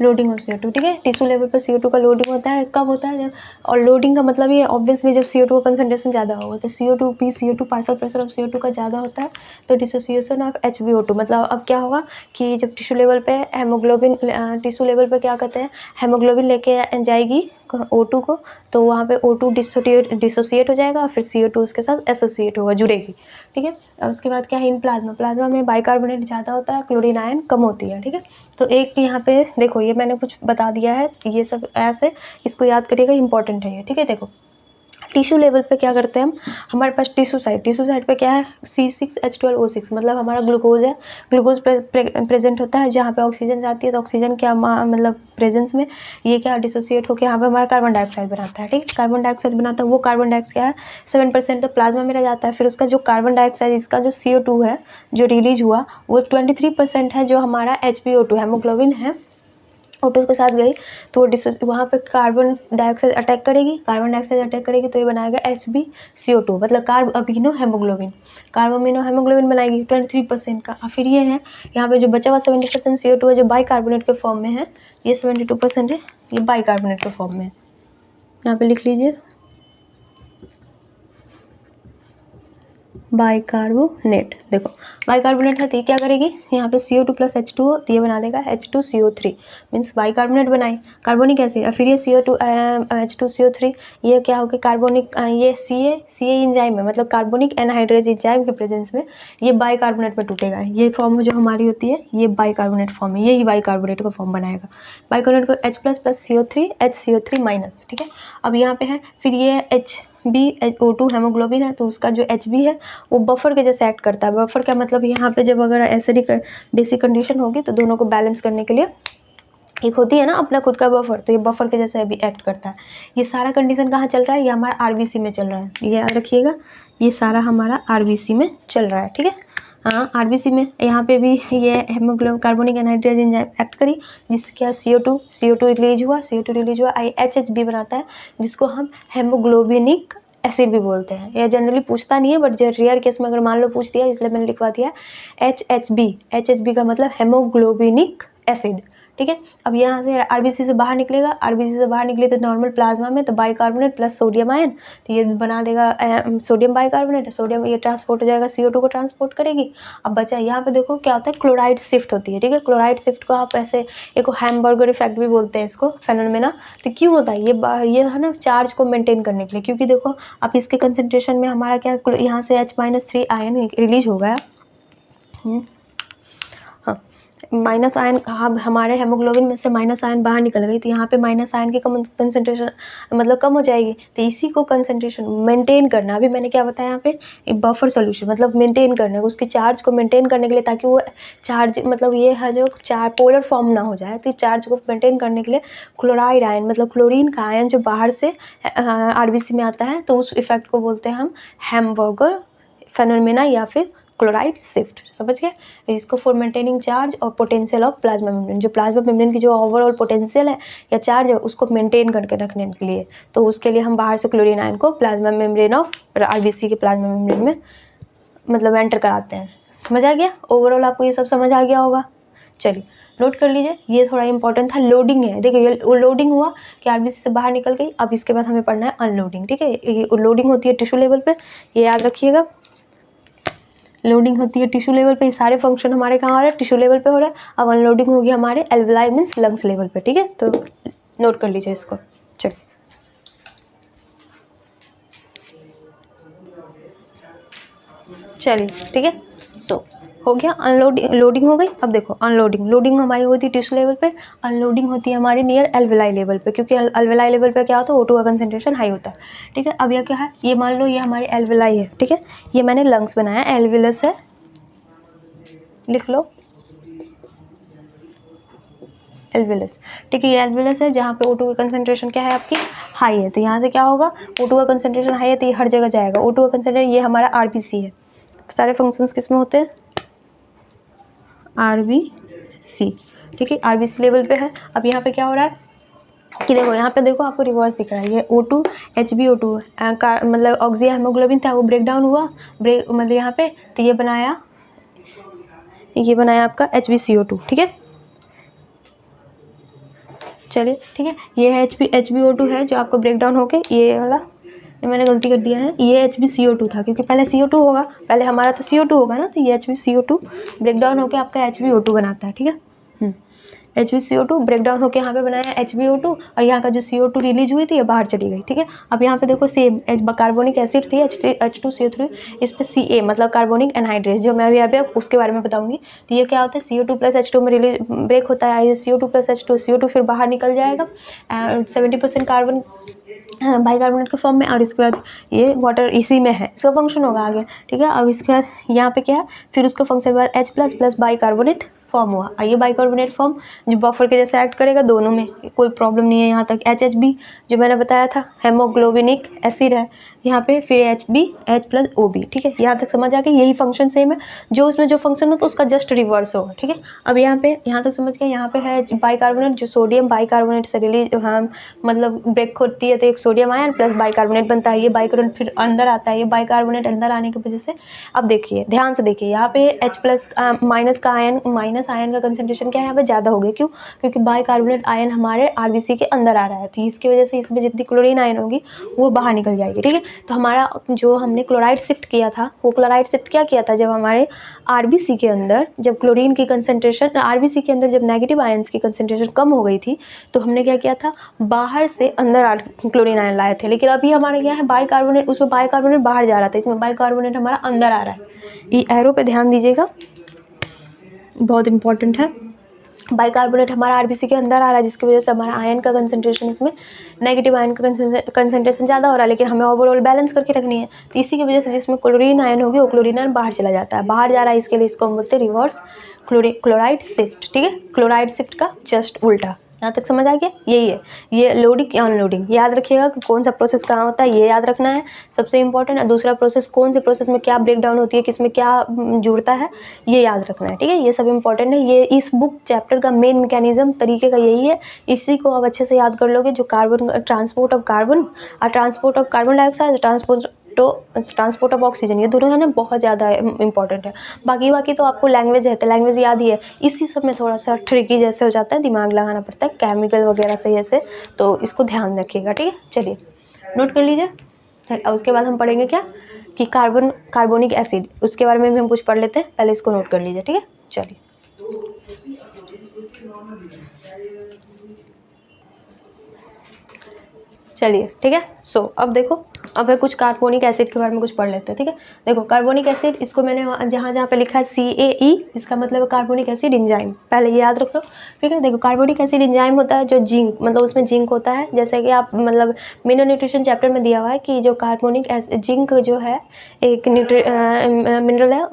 लोडिंग ऑफ CO2। ठीक है, टिश्यू लेवल पर CO2 का लोडिंग होता है, कब होता है जब, और लोडिंग का मतलब ये ऑब्वियसली जब CO2 का कंसंट्रेशन ज़्यादा होगा, तो CO2 partial pressure of CO2 का ज़्यादा होता है, तो डिसोसिएशन ऑफ HbO2, मतलब अब क्या होगा कि जब टिश्यू लेवल पे हेमोग्लोबिन, टिश्यू लेवल पे क्या कहते हैं, हेमोग्लोबिन लेके जाएगी O2 को, तो वहाँ पे O2 डिसोसिएट हो जाएगा, फिर CO2 उसके साथ एसोसिएट होगा, जुड़ेगी। ठीक है, और उसके बाद क्या है, इन प्लाज्मा में बाइकार्बोनेट ज़्यादा होता है, क्लोरीन आयन कम होती है। ठीक है, तो एक यहाँ पे देखो ये मैंने कुछ बता दिया है, ये सब ऐसे इसको याद करिएगा, इंपॉर्टेंट है ये। ठीक है, देखो टिश्यू लेवल पे क्या करते हैं हम, हमारे पास टिश्यू साइड पे क्या है C6H12O6, मतलब हमारा ग्लूकोज है, ग्लूकोज प्रेजेंट होता है जहाँ पे ऑक्सीजन जाती है, तो ऑक्सीजन क्या मतलब प्रेजेंस में ये क्या डिसोसिएट होकर यहाँ पे हमारा कार्बन डाइऑक्साइड बनाता है। ठीक है, कार्बन डाइऑक्साइड बनाता है, वो कार्बन डाइऑक्साइड क्या है 7% तो प्लाज्मा में रह जाता है, फिर उसका जो कार्बन डाइऑक्साइड इसका जो CO2 है जो रिलीज हुआ वो 23% है, जो हमारा HbO2 हेमोग्लोबिन है O2 के साथ गई, तो वो वहाँ पे कार्बन डाइऑक्साइड अटैक करेगी, तो ये बनाएगा HbCO2, मतलब कार्ब अमीनो हेमोग्लोबिन बनाएगी 23% का। और फिर ये है यहाँ पे जो बचा हुआ 70% CO2 है जो बाइकार्बोनेट के फॉर्म में है, ये 72% है, ये बाइकार्बोनेट के फॉर्म में है। यहाँ पे लिख लीजिए बाइकार्बोनेट। देखो बाइकार्बोनेट है तो ये क्या करेगी, यहाँ पे CO2 प्लस H2O, तो ये बना देगा H2CO3, मीन्स बाइकार्बोनेट बनाई कार्बोनिक एसिड। और फिर ये CO2 H2CO3 ये क्या होगी कार्बोनिक, ये CA इंजाइम है, मतलब कार्बोनिक एनहाइड्रेज इंजाइम के प्रेजेंस में ये बाइकार्बोनेट में टूटेगा। ये फॉर्म जो हमारी होती है ये बाइकार्बोनेट फॉर्म है, यही बाइकार्बोनेट का फॉर्म बनाएगा। बाइकार्बोनेट को H plus CO3 HCO3 minus. ठीक है, अब यहाँ पे है फिर ये HbO2 हेमोग्लोबिन है, तो उसका जो Hb है वो बफर के जैसे एक्ट करता है। बफर का मतलब यहाँ पे जब अगर एसिडिक बेसिक कंडीशन होगी तो दोनों को बैलेंस करने के लिए एक होती है ना अपना खुद का बफर, तो ये बफर के जैसे अभी एक्ट करता है। ये सारा कंडीशन कहाँ चल रहा है, ये हमारा RBC में चल रहा है, ये याद रखिएगा, ये सारा हमारा RBC में चल रहा है। ठीक है, हाँ RBC में यहाँ पे भी ये haemoglobin carbonic anhydrase enzyme act करी, जिससे क्या CO2 रिलीज हुआ, HHB बनाता है, जिसको हम हेमोग्लोबिनिक एसिड भी बोलते हैं। यह जनरली पूछता नहीं है, बट जो रेयर केस में अगर मान लो पूछ दिया, इसलिए मैंने लिखवा दिया HHB। HHB का मतलब हेमोग्लोबिनिक एसिड, ठीक है। अब यहाँ से आरबीसी से बाहर निकलेगा, आरबीसी से बाहर निकले तो नॉर्मल प्लाज्मा में तो बाइकार्बोनेट प्लस सोडियम आयन, तो ये बना देगा सोडियम बाइकार्बोनेट। सोडियम ये ट्रांसपोर्ट हो जाएगा, CO2 को ट्रांसपोर्ट करेगी। अब बचा यहाँ पे देखो क्या होता है, क्लोराइड शिफ्ट होती है, ठीक है। क्लोराइड शिफ्ट को आप ऐसे एक हैमबर्गर इफेक्ट भी बोलते हैं इसको, फेनोमेना। तो क्यों होता है ये है ना, चार्ज को मेंटेन करने के लिए, क्योंकि देखो अब इसके कंसेंट्रेशन में हमारा क्या, यहाँ से H-3 आयन रिलीज हो गया। हाँ, माइनस आयन हमारे हेमोग्लोबिन में से माइनस आयन बाहर निकल गई, तो यहाँ पे माइनस आयन की कंसंट्रेशन मतलब कम हो जाएगी। तो इसी को कंसंट्रेशन मेंटेन करना, अभी मैंने क्या बताया यहाँ पे, बफर सोल्यूशन मतलब मेंटेन करना, उसके चार्ज को मेंटेन करने के लिए, ताकि वो चार्ज मतलब ये है जो चार पोलर फॉर्म ना हो जाए, तो चार्ज को मेंटेन करने के लिए क्लोराइड आयन मतलब क्लोरीन का आयन जो बाहर से आरबीसी में आता है, तो उस इफेक्ट को बोलते हैं हम हैमबर्गर फेनोमेना या फिर क्लोराइड शिफ्ट। समझ गए। इसको फॉर मेंटेनिंग चार्ज और पोटेंशियल ऑफ प्लाज्मा मेम्ब्रेन, जो प्लाज्मा मेम्ब्रेन की जो ओवरऑल पोटेंशियल है या चार्ज है उसको मेंटेन करके रखने के लिए, तो उसके लिए हम बाहर से क्लोरीन आयन को प्लाज्मा मेम्ब्रेन ऑफ आरबीसी के प्लाज्मा मेम्ब्रेन में मतलब एंटर कराते हैं। समझ आ गया। ओवरऑल आपको ये सब समझ आ गया होगा। चलिए नोट कर लीजिए, ये थोड़ा इंपॉर्टेंट था। लोडिंग है, देखिए ये लोडिंग हुआ कि आरबीसी से बाहर निकल गई। अब इसके बाद हमें पढ़ना है अनलोडिंग, ठीक है। ये लोडिंग होती है टिश्यू लेवल पे, ये याद रखिएगा। लोडिंग होती है टिश्यू लेवल पे, सारे फंक्शन हमारे कहाँ हो रहे हैं, टिश्यू लेवल पे हो रहा है। अब अनलोडिंग होगी हमारे एल्वेलाई मीन्स लंग्स लेवल पे, ठीक है। तो नोट कर लीजिए इसको। चलिए ठीक है। सो हो गया, अनलोडिंग लोडिंग हो गई। अब देखो लोडिंग हमारी होती है टिश्यू लेवल पे, अनलोडिंग होती है हमारी नियर एल्वेलाई लेवल पे, क्योंकि एल्वेलाई लेवल पे क्या होता है, O2 का कंसंट्रेशन हाई होता है, ठीक है। अब यह क्या है, ये मान लो ये हमारी एल्वेलाई है, ठीक है। ये मैंने लंग्स बनाया, एल्विलस है, लिख लो एल्विलस, ठीक है। ये एल्विलस है जहाँ पे O2 का कंसंट्रेशन क्या है आपकी हाई है, तो यहाँ से क्या होगा, O2 का कंसंट्रेशन हाई है तो ये हर जगह जाएगा। O2 का कंसंट्रेशन, ये हमारा आरबीसी है, सारे फंक्शंस किस में होते हैं, आरबीसी, ठीक है। आरबीसी लेवल पे है। अब यहाँ पे क्या हो रहा है कि देखो यहाँ पे देखो आपको रिवर्स दिख रहा है, ये O2 HbO2 मतलब ऑक्सीजन हेमोग्लोबिन था, वो ब्रेक डाउन हुआ, ब्रेक मतलब यहाँ पे, तो ये बनाया आपका HbCO2, ठीक है। चलिए ठीक है, ये है HbO2 है जो आपको ब्रेक डाउन होके, ये वाला मैंने गलती कर दिया है, ये HbCO2 था, क्योंकि पहले CO2 होगा, पहले हमारा तो CO2 होगा ना, तो ये HbCO2 ब्रेक डाउन होकर आपका HbO2 बनाता है, ठीक है। HbCO2 ब्रेक डाउन होकर यहाँ पे बनाया HbO2, और यहाँ का जो CO2 रिलीज हुई थी ये बाहर चली गई, ठीक है। अब यहाँ पे देखो सेम कार्बोनिक एसिड थी H2CO3, इस पर Ca मतलब कार्बोनिक एनहाइड्रेस, जो मैं अभी यहाँ पे उसके बारे में बताऊंगी। तो ये क्या होता है, CO2 प्लस H2 में रिलीज ब्रेक होता है, ये CO2 प्लस H2, CO2 फिर बाहर निकल जाएगा 70% कार्बन बाइकार्बोनेट के फॉर्म में, और इसके बाद ये वाटर इसी में है, इसका फंक्शन होगा आगे, ठीक है। अब इसके बाद यहाँ पे क्या है, फिर उसका फंक्शन के बाद H+ प्लस बाइकार्बोनेट फॉर्म हुआ, और ये बाइकार्बोनेट फॉर्म जो बफर के जैसे एक्ट करेगा, दोनों में कोई प्रॉब्लम नहीं है यहाँ तक। HHB जो मैंने बताया था हेमोग्लोबिनिक एसिड है यहाँ पे, फिर HB H+OB, ठीक है। यहाँ तक समझ आ गया, यही फंक्शन सेम है, जो उसमें जो फंक्शन हो तो उसका जस्ट रिवर्स होगा, ठीक है। अब यहाँ तक समझ गए। यहाँ पे है बाइकार्बोनेट, जो सोडियम बाइकार्बोनेट से रिलीज मतलब ब्रेक होती है, तो एक सोडियम आयन प्लस बाइकार्बोनेट बनता है, ये बाइकार्बोनेट फिर अंदर आता है, ये बाइकार्बोनेट अंदर आने की वजह से, अब देखिए ध्यान से देखिए, यहाँ पे H+ माइनस का आयन का कंसंट्रेशन क्या है यहाँ पे ज़्यादा हो गया, क्यों, क्योंकि बाइकार्बोनेट आयन हमारे आरबीसी के अंदर आ रहा है, तो इसकी वजह से इसमें जितनी क्लोरीन आयन होगी वो बाहर निकल जाएगी, ठीक है। तो हमारा जो हमने क्लोराइड शिफ्ट किया था, वो क्लोराइड शिफ्ट क्या किया था, जब हमारे आरबीसी के अंदर जब क्लोरीन की कंसंट्रेशन, आरबीसी के अंदर जब नेगेटिव आयन्स की कंसंट्रेशन कम हो गई थी, तो हमने क्या किया था, बाहर से अंदर क्लोरीन आयन लाए थे। लेकिन अभी हमारे क्या है, बाइकार्बोनेट, उसमें बाइकार्बोनेट बाहर जा रहा था, इसमें बाइकार्बोनेट हमारा अंदर आ रहा है। ये एरो पे ध्यान दीजिएगा, बहुत इंपॉर्टेंट है। बाइकार्बोनेट हमारा आरबीसी के अंदर आ रहा है, जिसकी वजह से हमारा आयन का कंसंट्रेशन, इसमें नेगेटिव आयन का कंसंट्रेशन ज़्यादा हो रहा है, लेकिन हमें ओवरऑल बैलेंस करके रखनी है। तो इसी की वजह से जिसमें क्लोरीन आयन होगी, वो क्लोरीन आयन बाहर चला जाता है, बाहर जा रहा है, इसके लिए इसको हम बोलते हैं रिवर्स क्लोराइड शिफ्ट, ठीक है। क्लोराइड शिफ्ट का जस्ट उल्टा, यहाँ तक समझ आ गया? यही है, ये लोडिंग या अनलोडिंग। याद रखिएगा कि कौन सा प्रोसेस कहाँ होता है, ये याद रखना है सबसे इंपॉर्टेंट। और दूसरा प्रोसेस, कौन से प्रोसेस में क्या ब्रेक डाउन होती है, किस में क्या जुड़ता है, ये याद रखना है। ठीक है, ये सब इंपॉर्टेंट है। ये इस बुक चैप्टर का मेन मैकेनिज्म तरीके का यही है। इसी को आप अच्छे से याद कर लोगे, जो कार्बन, ट्रांसपोर्ट ऑफ कार्बन और transport of carbon dioxide, transport of oxygen, ये दोनों है ना बहुत ज़्यादा इंपॉर्टेंट है। बाकी तो आपको लैंग्वेज है तो लैंग्वेज याद ही है। इसी सब में थोड़ा सा ट्रिकी जैसे हो जाता है, दिमाग लगाना पड़ता है केमिकल वगैरह से ऐसे, तो इसको ध्यान रखिएगा। ठीक है, चलिए नोट कर लीजिए। चलिए उसके बाद हम पढ़ेंगे क्या कि कार्बोनिक एसिड, उसके बारे में भी हम कुछ पढ़ लेते हैं। पहले इसको नोट कर लीजिए। ठीक है, चलिए ठीक है। सो अब देखो, अब है कुछ कार्बोनिक एसिड के बारे में कुछ पढ़ लेते हैं। ठीक है, देखो कार्बोनिक एसिड, इसको मैंने जहाँ पे लिखा है CAE, इसका मतलब है कार्बोनिक एसिड एंजाइम, पहले ये याद रख लो। ठीक है, देखो कार्बोनिक एसिड एंजाइम होता है जो जिंक, मतलब उसमें जिंक होता है। जैसे कि आप मतलब मिनरल न्यूट्रिशन चैप्टर में दिया हुआ है कि जो कार्बोनिक एसिड, जिंक जो है एक मिनरल है,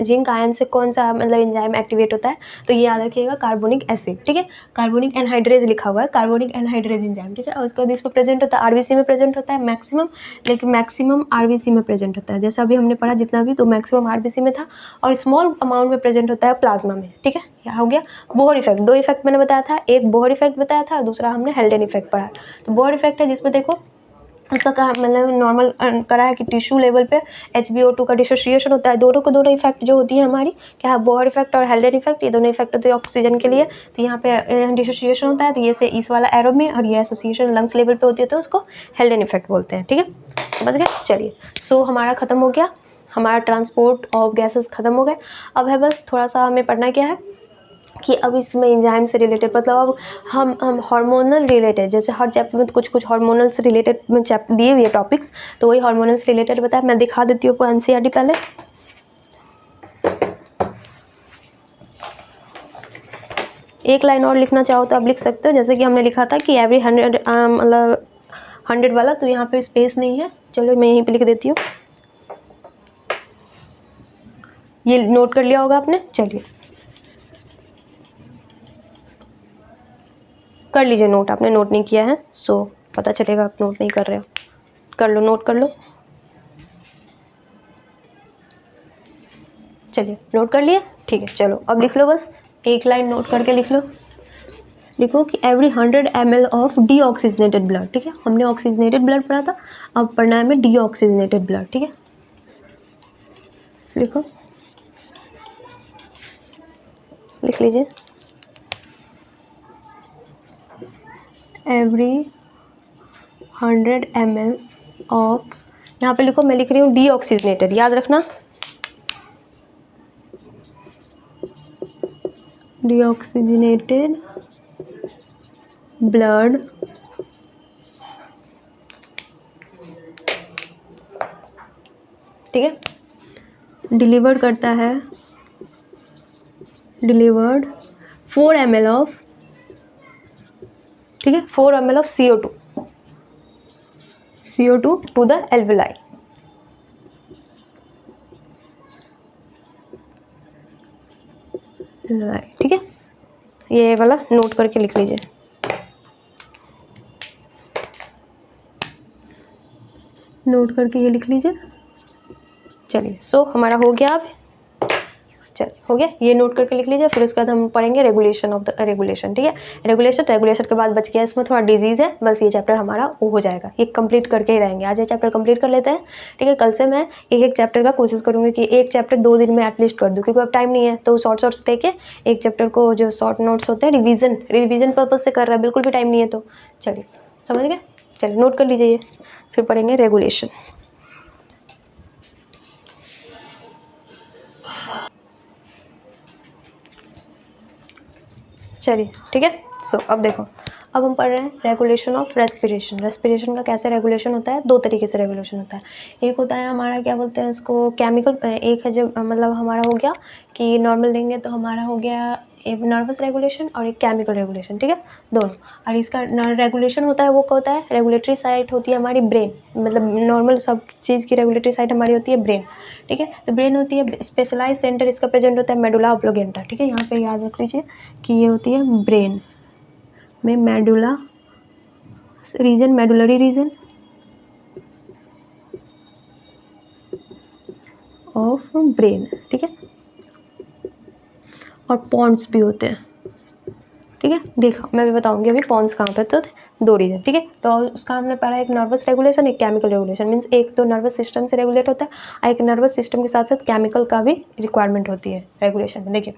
जिंक आयन से कौन सा मतलब एंजाइम एक्टिवेट होता है, तो ये याद रखिएगा कार्बोनिक एसिड। ठीक है, कार्बोनिक एनहाइड्रेज लिखा हुआ है, कार्बोनिक एनहाइड्रेज एंजाइम। ठीक है, और उसके बाद इस पर प्रेजेंट होता है RBC में प्रेजेंट होता है मैक्सिमम, लेकिन मैक्सिमम RBC में प्रेजेंट होता है। जैसा अभी हमने पढ़ा जितना भी, तो मैक्सिमम RBC में था, और स्मॉल अमाउंट में प्रेजेंट होता है प्लाज्मा में। ठीक है, क्या हो गया? बोहर इफेक्ट, दो इफेक्ट मैंने बताया था, एक बोहर इफेक्ट बताया था और दूसरा हमने हेल्डेन इफेक्ट पढ़ा। तो बोहर इफेक्ट है जिसमें देखो उसका कहा मतलब नॉर्मल करा है कि टिश्यू लेवल पे HbO2 का डिसोसिएशन होता है। दोनों को दोनों इफेक्ट जो होती है हमारी, क्या बोहर इफेक्ट और हेल्डेन इफेक्ट, ये दोनों इफेक्ट होते हैं ऑक्सीजन के लिए। तो यहाँ पे डिसोसिएशन होता है, तो ये से इस वाला एरो में, और ये एसोसिएशन लंग्स लेवल पे होती है, तो उसको हेल्डेन इफेक्ट बोलते हैं। ठीक है, समझ गए? चलिए, सो हमारा खत्म हो गया, हमारा ट्रांसपोर्ट ऑफ गैसेस खत्म हो गए। अब है बस थोड़ा सा हमें पढ़ना क्या है कि अब इसमें एंजाइम से रिलेटेड, मतलब अब हम हार्मोनल रिलेटेड, जैसे हर चैप्टर में तो कुछ कुछ हार्मोनल से रिलेटेड में चैप्टर दिए हुए टॉपिक्स, तो वही हार्मोनल से रिलेटेड बताया। मैं दिखा देती हूँ आपको NCERT पहले। एक लाइन और लिखना चाहो तो आप लिख सकते हो, जैसे कि हमने लिखा था कि एवरी 100 मतलब 100 वाला, तो यहाँ पे स्पेस नहीं है, चलो मैं यहीं पे लिख देती हूँ। ये नोट कर लिया होगा आपने, चलिए कर लीजिए नोट। आपने नोट नहीं किया है सो पता चलेगा आप नोट नहीं कर रहे हो। कर लो, नोट कर लो। चलिए नोट कर लिए, ठीक है। चलो अब लिख लो, बस एक लाइन नोट करके लिख लो। लिखो कि every 100 ml of deoxygenated blood. ठीक है, हमने ऑक्सीजनेटेड ब्लड पढ़ा था, अब पढ़ना है हमें डीऑक्सीजनेटेड ब्लड। ठीक है, लिखो, लिख लीजिए। एवरी 100 ml ऑफ, यहाँ पे लिखो, मैं लिख रही हूँ डीऑक्सीजनेटेड, याद रखना डीऑक्सीजनेटेड ब्लड ठीक है, डिलीवर्ड करता है, डिलीवर्ड 4 ml ऑफ, ठीक है, 4 ml of CO2 to the alveoli. ठीक है, ये वाला नोट करके लिख लीजिए। नोट करके ये लिख लीजिए। चलिए, सो हमारा हो गया। अब चलिए हो गया, ये नोट करके लिख लीजिए। फिर उसके बाद हम पढ़ेंगे रेगुलेशन ऑफ द रेगुलेशन। ठीक है, रेगुलेशन के बाद बच गया इसमें थोड़ा डिजीज़ है, बस ये चैप्टर हमारा वो हो जाएगा, ये कंप्लीट करके ही रहेंगे। आज ये चैप्टर कंप्लीट कर लेते हैं। ठीक है, कल से मैं एक एक चैप्टर का कोशिश करूँगी कि एक चैप्टर 2 दिन में एटलीस्ट कर दूँ, क्योंकि अब टाइम नहीं है, तो शॉर्ट्स देके एक चैप्टर को, जो शॉर्ट नोट्स होते हैं, रिविजन पर्पज़ से कर रहा है, बिल्कुल भी टाइम नहीं है। तो चलिए, समझ गए? चलिए नोट कर लीजिए ये, फिर पढ़ेंगे रेगुलेशन। चलिए ठीक है, सो अब देखो, अब हम पढ़ रहे हैं रेगुलेशन ऑफ रेस्पिरेशन। रेस्पिरेशन का कैसे रेगुलेशन होता है? 2 तरीके से रेगुलेशन होता है। एक होता है हमारा, क्या बोलते हैं उसको, केमिकल। एक है जो मतलब हमारा हो गया कि नॉर्मल देंगे तो हमारा हो गया एक नर्वस रेगुलेशन और एक केमिकल रेगुलेशन। ठीक है, दोनों। और इसका रेगुलेशन होता है, वो क्या होता है, रेगुलेटरी साइट होती है हमारी ब्रेन, मतलब नॉर्मल सब चीज़ की रेगुलेटरी साइट हमारी होती है ब्रेन। ठीक है, तो ब्रेन होती है, स्पेशलाइज सेंटर इसका प्रेजेंट होता है मेडुला ऑब्लोगेंटा। ठीक है, यहाँ पे याद रख लीजिए कि ये होती है ब्रेन, में medulla region, medullary region of brain, ठीक है। और पॉन्ड्स भी होते हैं, ठीक है। देखो मैं भी बताऊंगी अभी पॉन्ड्स कहाँ पे, तो 2 रीजन, ठीक है। तो उसका हमने पढ़ा, एक नर्वस रेगुलेशन, एक केमिकल रेगुलेशन। मीन्स एक तो नर्वस सिस्टम से रेगुलेट होता है और एक नर्वस सिस्टम के साथ साथ केमिकल का भी रिक्वायरमेंट होती है रेगुलेशन में। देखिए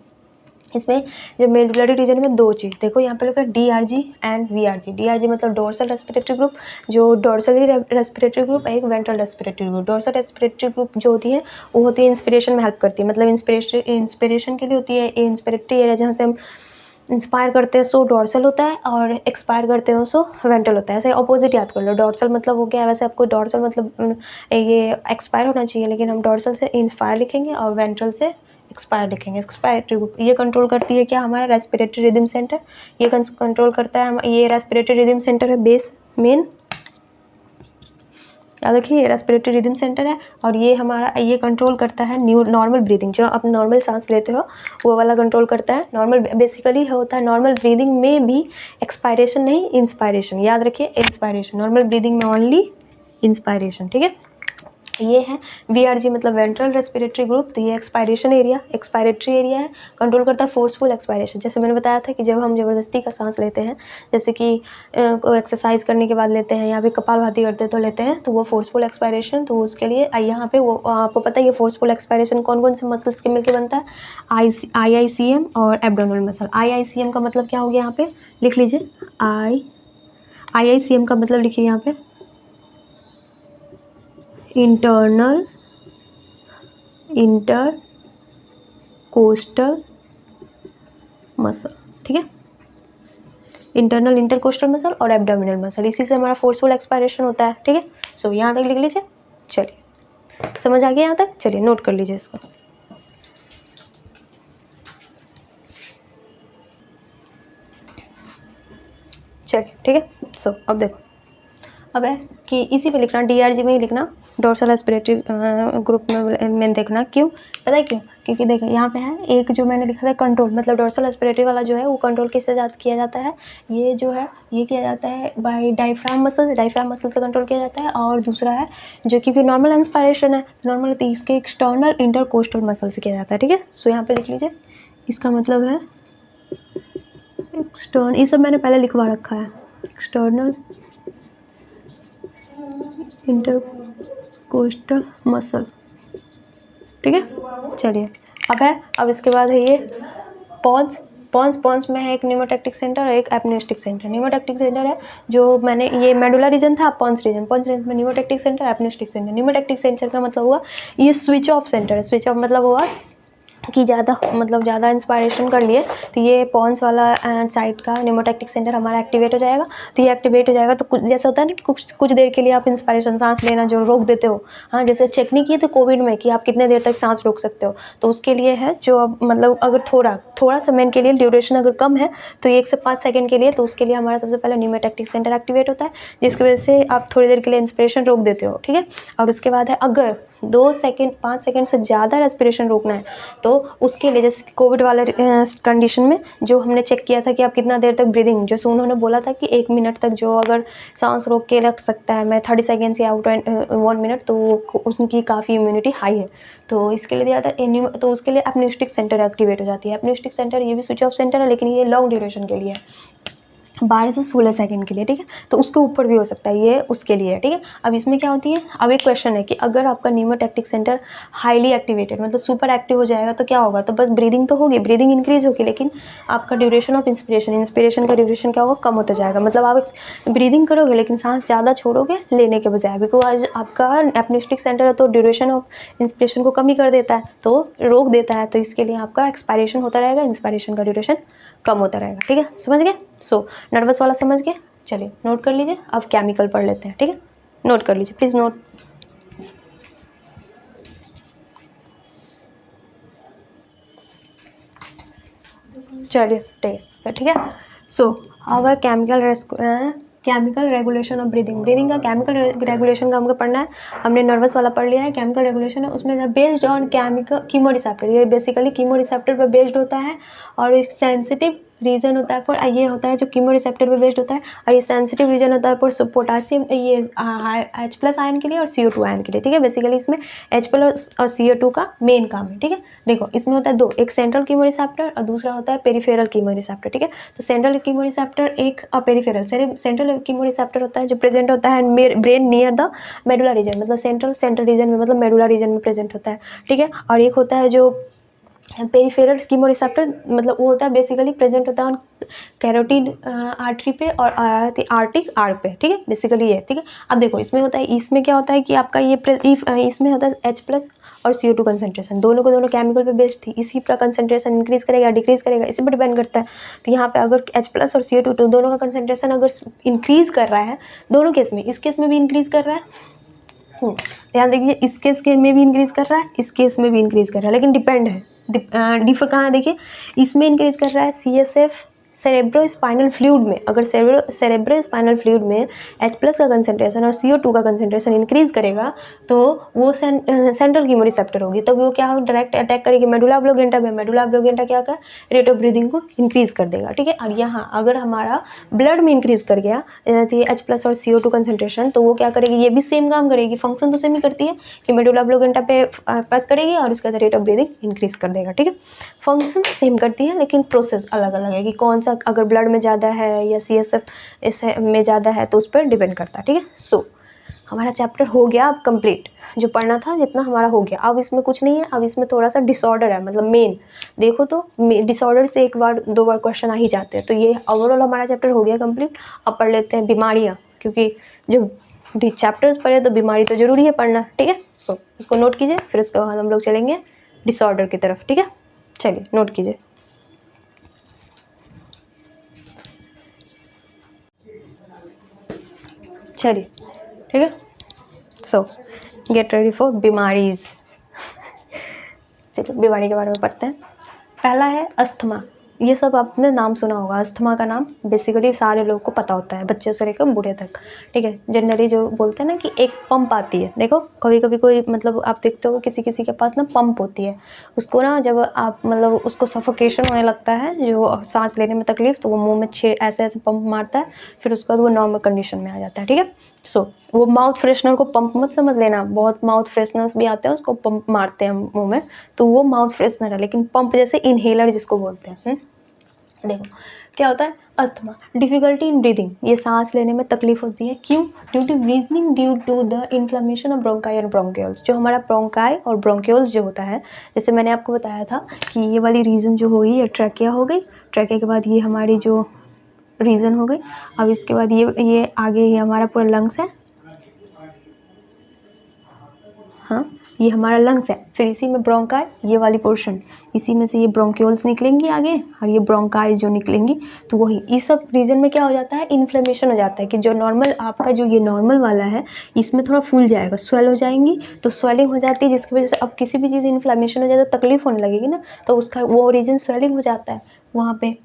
इसमें जो मेडुलरी रीजन में 2 चीज़, देखो यहाँ पे लिखा है DRG एंड VRG। DRG मतलब डोर्सल रेस्पिरेटरी ग्रुप, जो डोर्सली रेस्पिरेटरी ग्रुप, एक ventral respiratory group. Dorsal respiratory group जो होती है वो होती है इंस्पिरेशन में हेल्प करती है, मतलब इंस्पिरेशन के लिए होती है। ये इंस्पिरेटरी एरिया जहाँ से हम इंस्पायर करते हैं सो डोर्सल होता है, और एक्सपायर करते हैं सो वेंट्रल होता है। ऐसे ऑपोजिट याद कर लो, डोर्सल मतलब हो गया, वैसे आपको डोर्सल मतलब ये एक्सपायर होना चाहिए, लेकिन हम डोर्सल से इंस्पायर लिखेंगे और वेंट्रल से एक्सपायर लिखेंगे। एक्सपायरेटरी ग्रुप ये कंट्रोल करती है क्या, हमारा रेस्पिरेटरी रिदम सेंटर। ये कंट्रोल करता है, ये रेस्पिरेटरी रिदम सेंटर है बेस मेन, याद रखिए ये रेस्पिरेटरी रिदम सेंटर है। और ये हमारा ये कंट्रोल करता है नॉर्मल ब्रीदिंग, जो आप नॉर्मल सांस लेते हो वो वाला कंट्रोल करता है। नॉर्मल बेसिकली होता है नॉर्मल ब्रीदिंग में भी एक्सपायरेशन नहीं इंस्पायरेशन, याद रखिए इंस्पायरेशन, नॉर्मल ब्रीदिंग में ओनली इंस्पायरेशन, ठीक है। ये है VRG मतलब वेंट्रल रेस्पिरेटरी ग्रुप। तो ये एक्सपायरेशन एरिया, एक्सपायरेटरी एरिया है, कंट्रोल करता है फोर्सफुल एक्सपायरेशन। जैसे मैंने बताया था कि जब हम ज़बरदस्ती का सांस लेते हैं, जैसे कि एक्सरसाइज करने के बाद लेते हैं या फिर कपालभाति करते हैं तो लेते हैं, तो वो फोर्सफुल एक्सपायरेशन। तो उसके लिए यहाँ पे वो आपको पता है ये फोर्सफुल एक्सपायरेशन कौन कौन से मसल्स के मिलकर बनता है, IICM और एब्डोमिनल मसल। IICM का मतलब क्या हो गया, यहाँ पे लिख लीजिए। IICM का मतलब लिखिए यहाँ पे इंटरनल इंटरकोस्टल मसल, ठीक है। इंटरनल इंटरकोस्टल मसल और एब्डोमिनल मसल, इसी से हमारा फोर्सफुल एक्सपायरेशन होता है, ठीक है। सो यहाँ तक लिख लीजिए। चलिए समझ आ गया यहाँ तक, चलिए नोट कर लीजिए इसको। चलिए ठीक है। सो अब देखो, अब है कि इसी पे लिखना, DRG में ही लिखना, डोर्सल रेस्पिरेटरी ग्रुप में देखना। क्यों पता है क्यों, क्योंकि देखिए यहाँ पे है एक जो मैंने लिखा था कंट्रोल, मतलब डोर्सल रेस्पिरेटरी वाला जो है वो कंट्रोल किससे किया जाता है, ये जो है ये किया जाता है by diaphragm muscle, diaphragm muscle से कंट्रोल किया जाता है। और दूसरा है जो क्योंकि नॉर्मल इंस्पायरेशन है, नॉर्मल इसके एक्सटर्नल इंटरकोस्टल मसल से किया जाता है, ठीक है। सो यहाँ पे लिख लीजिए, इसका मतलब है एक्सटर्नल, ये सब मैंने पहले लिखवा रखा है, एक्सटर्नल इंटरकोस्टल मसल, ठीक है। चलिए अब इसके बाद है ये पॉन्स में है एक न्यूमोटैक्टिक सेंटर और एक एपनेस्टिक सेंटर। न्यूमोटैक्टिक सेंटर है जो मैंने ये मेडुला रीजन था, पॉन्स रीजन में न्यूमोटैक्टिक सेंटर, एपनेस्टिक सेंटर। न्यूमोटैक्टिक सेंटर का मतलब हुआ ये स्विच ऑफ सेंटर है। स्विच ऑफ मतलब हुआ कि ज़्यादा इंस्पायरेशन कर लिए तो ये पॉन्स वाला साइड का न्यूमोटैक्टिक सेंटर हमारा एक्टिवेट हो जाएगा। तो ये एक्टिवेट हो जाएगा तो कुछ जैसा होता है ना कि कुछ देर के लिए आप इंस्पायरेशन सांस लेना जो रोक देते हो, हाँ जैसे चेक नहीं किए थे कोविड में कि आप कितने देर तक सांस रोक सकते हो, तो उसके लिए है जो अब मतलब अगर थोड़ा समय के लिए ड्यूरेशन अगर कम है तो 1 से 5 सेकंड के लिए, तो उसके लिए हमारा सबसे पहले न्यूमोटैक्टिक सेंटर एक्टिवेट होता है, जिसकी वजह से आप थोड़ी देर के लिए इंस्पिरेशन रोक देते हो, ठीक है। और उसके बाद है अगर 2 सेकंड 5 सेकंड से ज़्यादा रेस्पिरेशन रोकना है तो उसके लिए जैसे कोविड वाले कंडीशन में जो हमने चेक किया था कि आप कितना देर तक ब्रीदिंग, जो उन्होंने बोला था कि 1 मिनट तक जो अगर सांस रोक के रख सकता है मैं 30 सेकेंड या 1 मिनट, तो उनकी काफ़ी इम्यूनिटी हाई है। तो इसके लिए दिया था तो उसके लिए एपनेस्टिक सेंटर एक्टिवेट हो जाती है। एपनेस्टिक सेंटर ये भी स्विच ऑफ सेंटर है, लेकिन ये लॉन्ग ड्यूरेशन के लिए है, 12 से 16 सेकंड के लिए, ठीक है। तो उसके ऊपर भी हो सकता है, ये उसके लिए है, ठीक है। अब इसमें क्या होती है, अब एक क्वेश्चन है कि अगर आपका न्यूमोटैक्टिक सेंटर हाईली एक्टिवेटेड मतलब सुपर एक्टिव हो जाएगा तो क्या होगा, तो बस ब्रीदिंग तो होगी, ब्रीदिंग इंक्रीज होगी, लेकिन आपका ड्यूरेशन ऑफ इंस्पिरेशन का ड्यूरेशन क्या होगा, कम होता जाएगा। मतलब आप ब्रीदिंग करोगे लेकिन सांस ज़्यादा छोड़ोगे लेने के बजाय, बिकॉज आपका एपनेस्टिक सेंटर है तो ड्यूरेशन ऑफ इंस्पिरेशन को कम ही कर देता है, तो रोक देता है, तो इसके लिए आपका एक्सपायरेशन होता रहेगा, इंस्पायरेशन का ड्यूरेशन कम होता रहेगा, ठीक है। समझ गए। सो नर्वस वाला समझ गए, चलिए नोट कर लीजिए। अब केमिकल पढ़ लेते हैं, ठीक है। नोट कर लीजिए प्लीज़, नोट। चलिए ठीक है। सो अब केमिकल रेगुलेशन ऑफ ब्रीदिंग का केमिकल रेगुलेशन का हमको पढ़ना है। हमने नर्वस वाला पढ़ लिया है, केमिकल रेगुलेशन है उसमें बेस्ड ऑन केमिकल कीमोरिसेप्टर, ये बेसिकली कीमोरिसेप्टर पर बेस्ड होता है और एक सेंसिटिव रीजन होता है फॉर, ये होता है जो कीमो रिसेप्टर पे बेस्ड होता है, और ये सेंसिटिव रीजन होता है फॉर पोटासियम, ये H+ आयन के लिए और CO2 आयन के लिए, ठीक है। बेसिकली इसमें H+ और CO2 का मेन काम है, ठीक है। देखो इसमें होता है दो, एक सेंट्रल कीमो रिसेप्टर और दूसरा होता है पेरिफेरल कीमो रिसेप्टर, ठीक है। तो सेंट्रल कीमो रिसेप्टर एक और पेरिफेरल, सेंट्रल कीमो रिसेप्टर होता है जो प्रेजेंट होता है brain near the medulla reason, मतलब सेंट्रल रीजन में, मतलब मेडुला रीजन में प्रेजेंट होता है, ठीक है। और एक होता है जो पेरिफेरल कीमो रिसेप्टर, मतलब वो होता है बेसिकली प्रेजेंट होता है कैरोटिड आर्टरी पे और आर्टिक आर्क पे, ठीक है। बेसिकली ये, ठीक है। अब देखो इसमें होता है, इसमें क्या होता है कि आपका ये इसमें होता है H+ और CO2 कंसंट्रेशन, दोनों केमिकल पे बेस्ड थी, इसी का कंसंट्रेशन इंक्रीज करेगा या डिक्रीज करेगा, इसी पर डिपेंड करता है। तो यहाँ पे अगर H+ और CO2 दोनों का कंसंट्रेशन अगर इंक्रीज कर रहा है, दोनों केस में, इस केस में भी इंक्रीज कर रहा है, ध्यान देखिए, इस केस के में भी इंक्रीज कर रहा है, इस केस में भी इंक्रीज कर रहा है, लेकिन डिपेंड है, डिफर कहाँ है देखिए, इसमें इंक्रीज कर रहा है CSF सेरेब्रो स्पाइनल फ्लूइड में, अगर सेरेब्रो स्पाइनल फ्लूइड में H+ का कंसंट्रेशन और CO2 का कंसंट्रेशन इंक्रीज करेगा तो वो सेंट्रल कीमो रिसेप्टर होगी, तब वो क्या होगा, डायरेक्ट अटैक करेगी मेडुला ऑब्लोगेंटा में, मेडुला ऑब्लोगेंटा क्या कर, रेट ऑफ ब्रीदिंग को इंक्रीज कर देगा, ठीक है। और यहाँ अगर हमारा ब्लड में इंक्रीज कर गया H+ और CO2 कंसंट्रेशन, तो वो क्या करेगी, ये भी सेम काम करेगी, फंक्शन तो सेम ही करती है कि मेडुला ऑब्लोगेंटा पे अटैक करेगी और उसके बाद रेट ऑफ ब्रीदिंग इंक्रीज कर देगा, ठीक है। फंक्शन सेम करती है लेकिन प्रोसेस अलग अलग है कि कौन सा, अगर ब्लड में ज़्यादा है या CSF इस में ज़्यादा है तो उस पर डिपेंड करता है, ठीक है। सो हमारा चैप्टर हो गया अब कंप्लीट, जो पढ़ना था जितना हमारा हो गया। अब इसमें कुछ नहीं है, अब इसमें थोड़ा सा डिसऑर्डर है, मतलब मेन देखो तो डिसऑर्डर से एक बार दो बार क्वेश्चन आ ही जाते हैं। तो ये ओवरऑल हमारा चैप्टर हो गया कंप्लीट। अब पढ़ लेते हैं बीमारियाँ, क्योंकि जो चैप्टर्स पढ़े तो बीमारी तो ज़रूरी है पढ़ना, ठीक है। सो इसको नोट कीजिए, फिर उसके बाद हम लोग चलेंगे डिसऑर्डर की तरफ, ठीक है। चलिए नोट कीजिए। चलिए ठीक है। सो गेट रेडी फॉर बीमारीज। चलिए बीमारी के बारे में पढ़ते हैं। पहला है अस्थमा। ये सब आपने नाम सुना होगा, अस्थमा का नाम बेसिकली सारे लोगों को पता होता है, बच्चे से लेकर बूढ़े तक, ठीक है। जनरली जो बोलते हैं ना कि एक पंप आती है, देखो कभी कभी कोई, मतलब आप देखते हो किसी किसी के पास ना पंप होती है, उसको ना जब आप, मतलब उसको सफोकेशन होने लगता है, जो सांस लेने में तकलीफ, तो वो मुंह में ऐसे ऐसे पंप मारता है, फिर उसके बाद वो नॉर्मल कंडीशन में आ जाता है, ठीक है। सो वो माउथ फ्रेशनर को पंप मत समझ लेना, बहुत माउथ फ्रेशनर्स भी आते हैं उसको पंप मारते हैं मुंह में, तो वो माउथ फ्रेशनर है, लेकिन पंप जैसे इनहेलर जिसको बोलते हैं। देखो क्या होता है, अस्थमा, डिफिकल्टी इन ब्रीदिंग, ये सांस लेने में तकलीफ होती है, क्यों, due to reasoning, due to the inflammation of bronchi और ब्रोंक्यूल्स। जो हमारा ब्रोंकाई और ब्रोंक्यूल्स जो होता है, जैसे मैंने आपको बताया था कि ये वाली रीजन जो होगी ये ट्रैकिया हो गई, ट्रैकिया के बाद ये हमारी जो रीजन हो गई, अब इसके बाद ये आगे ये हमारा पूरा लंग्स है, हाँ ये हमारा लंग्स है, फिर इसी में ब्रोंकाई, ये वाली पोर्शन, इसी में से ये ब्रोंक्यूल्स निकलेंगी आगे, और ये ब्रोंकाई जो निकलेंगी, तो वही इस सब रीजन में क्या हो जाता है, इन्फ्लेमेशन हो जाता है, कि जो नॉर्मल आपका जो ये नॉर्मल वाला है इसमें थोड़ा फूल जाएगा, स्वेल हो जाएंगी, तो स्वेलिंग हो जाती है, जिसकी वजह से अब किसी भी चीज़ इन्फ्लेमेशन हो जाए तो तकलीफ होने लगेगी ना, तो उसका वो रीजन स्वेलिंग हो जाता है वहाँ पे,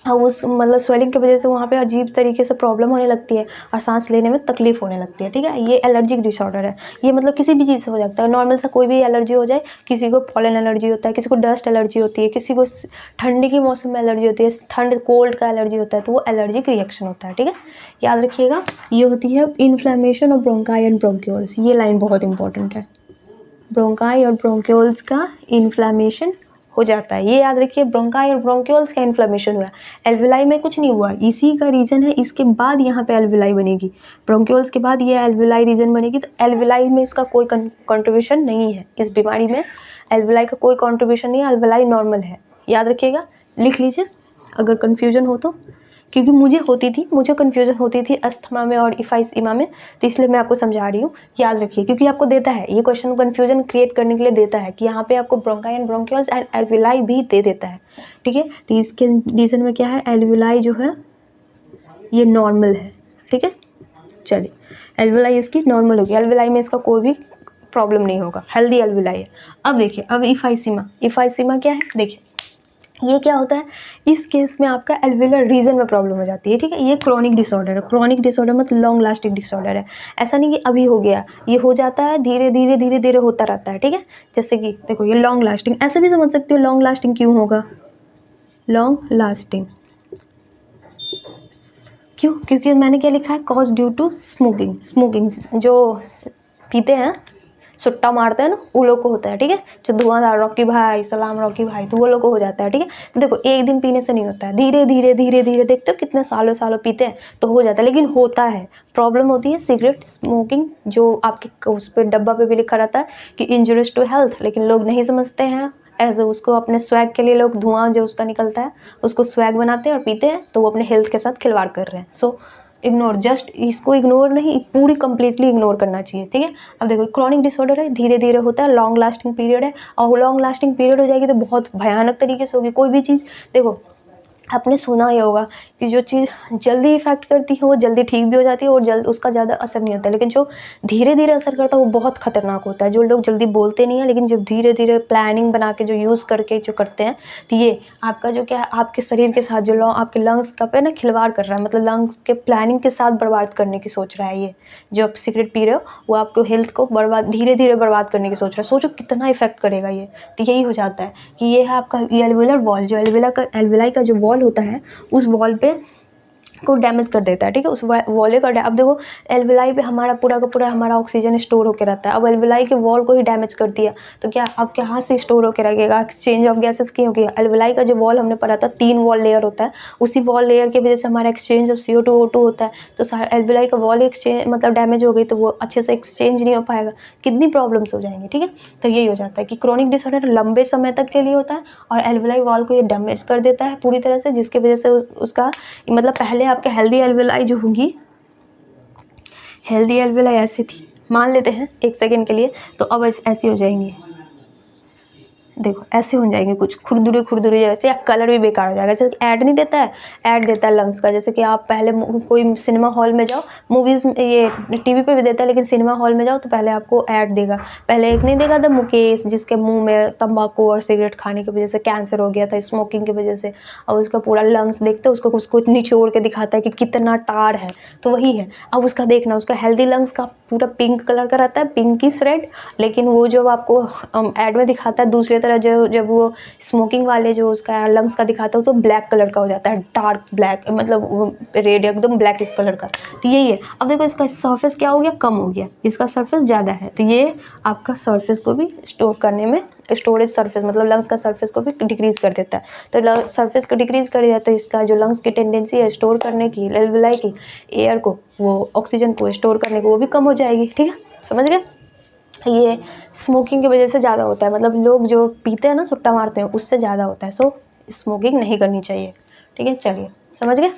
हाँ उस मतलब स्वेलिंग की वजह से वहाँ पे अजीब तरीके से प्रॉब्लम होने लगती है और सांस लेने में तकलीफ होने लगती है, ठीक है। ये एलर्जिक डिसऑर्डर है, ये मतलब किसी भी चीज़ से हो जाता है, नॉर्मल सा कोई भी एलर्जी हो जाए, किसी को पॉलन एलर्जी होता है, किसी को डस्ट एलर्जी होती है, किसी को ठंडी के मौसम में एलर्जी होती है, ठंड कोल्ड का एलर्जी होता है, तो वो एलर्जिक रिएक्शन होता है, ठीक है। याद रखिएगा, ये होती है inflammation of bronchi and bronchioles, ये लाइन बहुत इंपॉर्टेंट है, ब्रोंकाई और ब्रोंक्यूल्स का इन्फ्लेमेशन हो जाता है, ये याद रखिए, ब्रोंकाई और ब्रोंक्यूल्स का इन्फ्लेमेशन हुआ, एल्विलाई में कुछ नहीं हुआ, इसी का रीजन है, इसके बाद यहाँ पे एल्विलाई बनेगी, ब्रोंक्यूल्स के बाद ये एल्विलाई रीजन बनेगी, तो एल्विलाई में इसका कोई कंट्रीब्यूशन नहीं है, इस बीमारी में एल्विलाई का कोई कंट्रीब्यूशन नहीं है, एल्विलाई नॉर्मल है, याद रखिएगा, लिख लीजिए अगर कन्फ्यूजन हो तो, क्योंकि मुझे कन्फ्यूजन होती थी अस्थमा में और इफाइसीमा में, तो इसलिए मैं आपको समझा रही हूँ, याद रखिए, क्योंकि आपको देता है ये क्वेश्चन, कन्फ्यूजन क्रिएट करने के लिए देता है कि यहाँ पे आपको bronchi and bronchioles and alveoli भी दे देता है, ठीक है। तो इसके रीजन में क्या है, एल्विलाई जो है ये नॉर्मल है, ठीक है। चलिए एल्विलाई इसकी नॉर्मल होगी, एल्विलाई में इसका कोई भी प्रॉब्लम नहीं होगा, हेल्दी एल्विलाई है। अब देखिए, अब इफाइसीमा क्या है, देखिए ये क्या होता है, इस केस में आपका एल्विलर रीजन में प्रॉब्लम हो जाती है, ठीक है। ये क्रोनिक डिसऑर्डर है, क्रोनिक डिसऑर्डर मतलब लॉन्ग लास्टिंग डिसऑर्डर है, ऐसा नहीं कि अभी हो गया, ये हो जाता है धीरे धीरे होता रहता है, ठीक है। जैसे कि देखो ये लॉन्ग लास्टिंग, ऐसे भी समझ सकते हो लॉन्ग लास्टिंग क्यों होगा, लॉन्ग लास्टिंग क्यों? क्योंकि मैंने क्या लिखा है, cause due to smoking. Smoking जो पीते हैं, सुट्टा मारते हैं ना, वो लोग को होता है, ठीक है। जो धुआंधार रॉकी भाई, सलाम रॉकी भाई, तो वो लोग को हो जाता है, ठीक है। तो देखो एक दिन पीने से नहीं होता है, धीरे धीरे धीरे धीरे, देखते हो कितने सालों सालों पीते हैं तो हो जाता है, लेकिन होता है। प्रॉब्लम होती है सिगरेट स्मोकिंग, जो आपके उस पर डब्बा पे भी लिखा रहता है कि इंजurious टू हेल्थ, लेकिन लोग नहीं समझते हैं। एज उसको अपने स्वैग के लिए लोग धुआं जो उसका निकलता है उसको स्वैग बनाते हैं और पीते हैं, तो वो अपने हेल्थ के साथ खिलवाड़ कर रहे हैं। सो इग्नोर, जस्ट इसको इग्नोर नहीं, पूरी कंप्लीटली इग्नोर करना चाहिए, ठीक है। अब देखो क्रॉनिक डिसऑर्डर है, धीरे धीरे होता है, लॉन्ग लास्टिंग पीरियड है, और लॉन्ग लास्टिंग पीरियड हो जाएगी तो बहुत भयानक तरीके से होगी। कोई भी चीज़ देखो, आपने सुना ही होगा कि जो चीज़ जल्दी इफेक्ट करती है वो जल्दी ठीक भी हो जाती है और जल्द उसका ज़्यादा असर नहीं होता है, लेकिन जो धीरे धीरे असर करता है वो बहुत खतरनाक होता है। जो लोग जल्दी बोलते नहीं है, लेकिन जब धीरे धीरे प्लानिंग बना के जो यूज़ करके जो करते हैं, तो ये आपका जो क्या है, आपके शरीर के साथ जो आपके लंग्स का पे ना खिलवाड़ कर रहा है, मतलब लंग्स के प्लानिंग के साथ बर्बाद करने की सोच रहा है। ये जो आप सिगरेट पी रहे हो वो आपको हेल्थ को बर्बाद, धीरे धीरे बर्बाद करने की सोच रहा है। सोचो कितना इफेक्ट करेगा ये। तो यही हो जाता है कि ये है आपका एल्वियोलर वॉल, जो एल्विलाई का जो वॉल होता है उस वॉल पे को डैमेज कर देता है, ठीक है। उस वॉल का अब देखो एल्विलाई पे हमारा पूरा का पूरा हमारा ऑक्सीजन स्टोर होकर रहता है, अब एल्विलाई के वॉल को ही डैमेज कर दिया तो क्या अब कहाँ से स्टोर होकर रहेगा, एक्सचेंज ऑफ गैसेस की होगी। एल्विलाई का जो वॉल हमने पढ़ा था 3 वॉल लेयर होता है, उसी वॉल लेयर की वजह से हमारा एक्सचेंज ऑफ CO2 O2 होता है। तो सारा एल्विलाई का वॉल एक्सचेंज मतलब डैमेज हो गई तो वो अच्छे से एक्सचेंज नहीं हो पाएगा, कितनी प्रॉब्लम्स हो जाएंगी, ठीक है। तो यही हो जाता है कि क्रोनिक डिसऑर्डर लंबे समय तक के लिए होता है और एल्विलाई वॉल को ये डैमेज कर देता है पूरी तरह से, जिसकी वजह से उसका मतलब पहले आपके हेल्दी एल्विलाई जो होंगी, हेल्दी एल्विलाई ऐसी थी, मान लेते हैं 1 सेकेंड के लिए, तो अब ऐसी हो जाएंगी, देखो ऐसे हो जाएंगे कुछ खुरदुरे जैसे, या कलर भी बेकार हो जाएगा। जैसे ऐड नहीं देता है, ऐड देता है लंग्स का, जैसे कि आप पहले कोई सिनेमा हॉल में जाओ, मूवीज़ ये टीवी पे भी देता है, लेकिन सिनेमा हॉल में जाओ तो पहले आपको ऐड देगा। पहले एक नहीं देगा था मुकेश, जिसके मुंह में तंबाकू और सिगरेट खाने की वजह से कैंसर हो गया था स्मोकिंग की वजह से, और उसका पूरा लंग्स देखते उसको उसको निचोड़ के दिखाता है कि कितना टार है, तो वही है। अब उसका देखना, उसका हेल्दी लंग्स का पूरा पिंक कलर का रहता है, पिंकिश रेड, लेकिन वो जो आपको ऐड में दिखाता है दूसरे तरह, जो जब वो स्मोकिंग वाले जो उसका लंग्स का दिखाता है तो ब्लैक कलर का हो जाता है, डार्क ब्लैक, मतलब रेड एकदम ब्लैक इस कलर का। तो यही है। अब देखो इसका सरफेस क्या हो गया, कम हो गया, इसका सरफेस ज़्यादा है, तो ये आपका सरफेस को भी स्टोर करने में, स्टोरेज सरफेस मतलब लंग्स का सरफेस को भी डिक्रीज़ कर देता है। तो सरफेस को डिक्रीज़ कर दिया तो इसका जो लंग्स की टेंडेंसी है स्टोर करने की, एल्विलाई की एयर को, वो ऑक्सीजन को स्टोर करने को, वो भी कम हो जाएगी, ठीक है, समझ गए। ये स्मोकिंग की वजह से ज़्यादा होता है, मतलब लोग जो पीते हैं ना, सुट्टा मारते हैं, उससे ज़्यादा होता है। सो स्मोकिंग नहीं करनी चाहिए, ठीक है। चलिए समझ गए।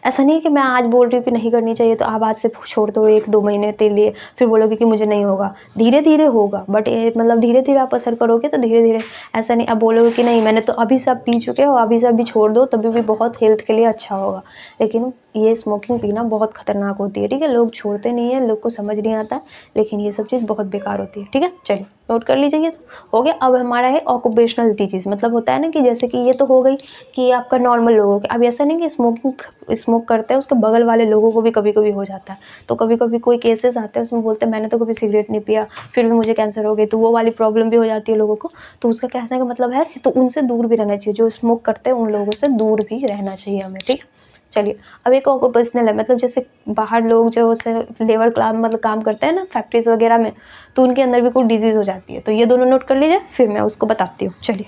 ऐसा नहीं है कि मैं आज बोल रही हूँ कि नहीं करनी चाहिए तो आप आज से छोड़ दो 1-2 महीने के लिए, फिर बोलोगे कि मुझे नहीं होगा। धीरे धीरे होगा, बट ये मतलब धीरे धीरे आप असर करोगे तो धीरे धीरे, ऐसा नहीं आप बोलोगे कि नहीं मैंने तो अभी से आप पी चुके हो, अभी से अभी छोड़ दो तभी भी बहुत हेल्थ के लिए अच्छा होगा। लेकिन ये स्मोकिंग पीना बहुत खतरनाक होती है, ठीक है। लोग छोड़ते नहीं है, लोग को समझ नहीं आता, लेकिन ये सब चीज़ बहुत बेकार होती है, ठीक है। चलिए नोट कर लीजिए, हो गया। अब हमारा है ऑक्यूपेशनल डिजीज़, मतलब होता है ना कि जैसे कि ये तो हो गई कि आपका नॉर्मल लोगों के, अब ऐसा नहीं कि स्मोक करते हैं उसके बगल वाले लोगों को भी कभी कभी हो जाता है। तो कभी कभी कोई केसेस आते हैं उसमें बोलते हैं मैंने तो कभी सिगरेट नहीं पिया फिर भी मुझे कैंसर हो गई, तो वो वाली प्रॉब्लम भी हो जाती है लोगों को। तो उसका कहने का मतलब है कि तो उनसे दूर भी रहना चाहिए, जो स्मोक करते हैं उन लोगों से दूर भी रहना चाहिए हमें, ठीक है। चलिए अब एक ऑक्यूपेशनल है, मतलब जैसे बाहर लोग जो लेबर क्लास मतलब काम करते हैं ना फैक्ट्रीज वगैरह में, तो उनके अंदर भी कोई डिजीज़ हो जाती है। तो ये दोनों नोट कर लीजिए, फिर मैं उसको बताती हूँ। चलिए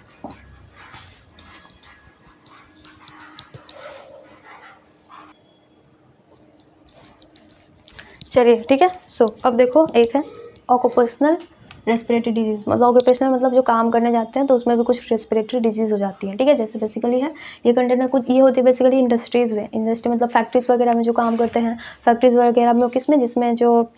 चलिए ठीक है। सो अब देखो एक है ऑक्यूपेशनल रेस्पिरेटरी डिजीज़, मतलब ऑक्यूपेशनल मतलब जो काम करने जाते हैं तो उसमें भी कुछ रेस्पिरेटरी डिजीज़ हो जाती है, ठीक है। जैसे बेसिकली है ये कंटेनर कुछ ये होती है बेसिकली इंडस्ट्रीज़ में, इंडस्ट्री मतलब फैक्ट्रीज वगैरह में जो काम करते हैं, फैक्ट्रीज वगैरह में किसमें, जिसमें जो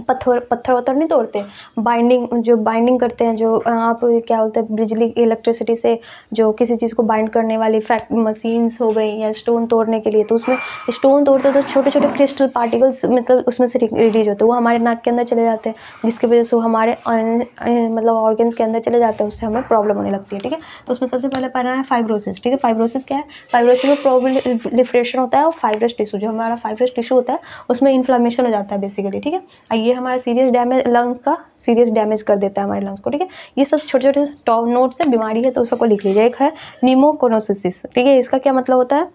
पत्थर वत्थर नहीं तोड़ते, बाइंडिंग करते हैं, जो आप क्या बोलते हैं बिजली इलेक्ट्रिसिटी से जो किसी चीज़ को बाइंड करने वाली मशीन्स हो गई, या स्टोन तोड़ने के लिए, तो उसमें स्टोन तोड़ते तो छोटे छोटे क्रिस्टल पार्टिकल्स मतलब उसमें से रिलीज होते हैं, वो हमारे नाक के अंदर चले जाते हैं, जिसकी वजह से वो हमारे मतलब ऑर्गन्स के अंदर चले जाते हैं, उससे हमें प्रॉब्लम होने लगती है, ठीक है। तो उसमें सबसे पहले पढ़ना है फाइब्रोसिस, ठीक है। फाइब्रोसिस क्या है, फाइब्रोसिस में प्रोलिफरेशन होता है और फाइब्रस टिश्यू, जो हमारा फाइब्रस टिश्यू होता है उसमें इन्फ्लामेशन हो जाता है बेसिकली, ठीक है। ये हमारा सीरियस डैमेज, लंग्स का सीरियस डैमेज कर देता है हमारे लंग्स को, ठीक है। ये सब छोटे छोटे टॉप नोट से बीमारी है तो उसको लिख लीजिए। एक है निमोकोनोसिस, ठीक है। इसका क्या मतलब होता है,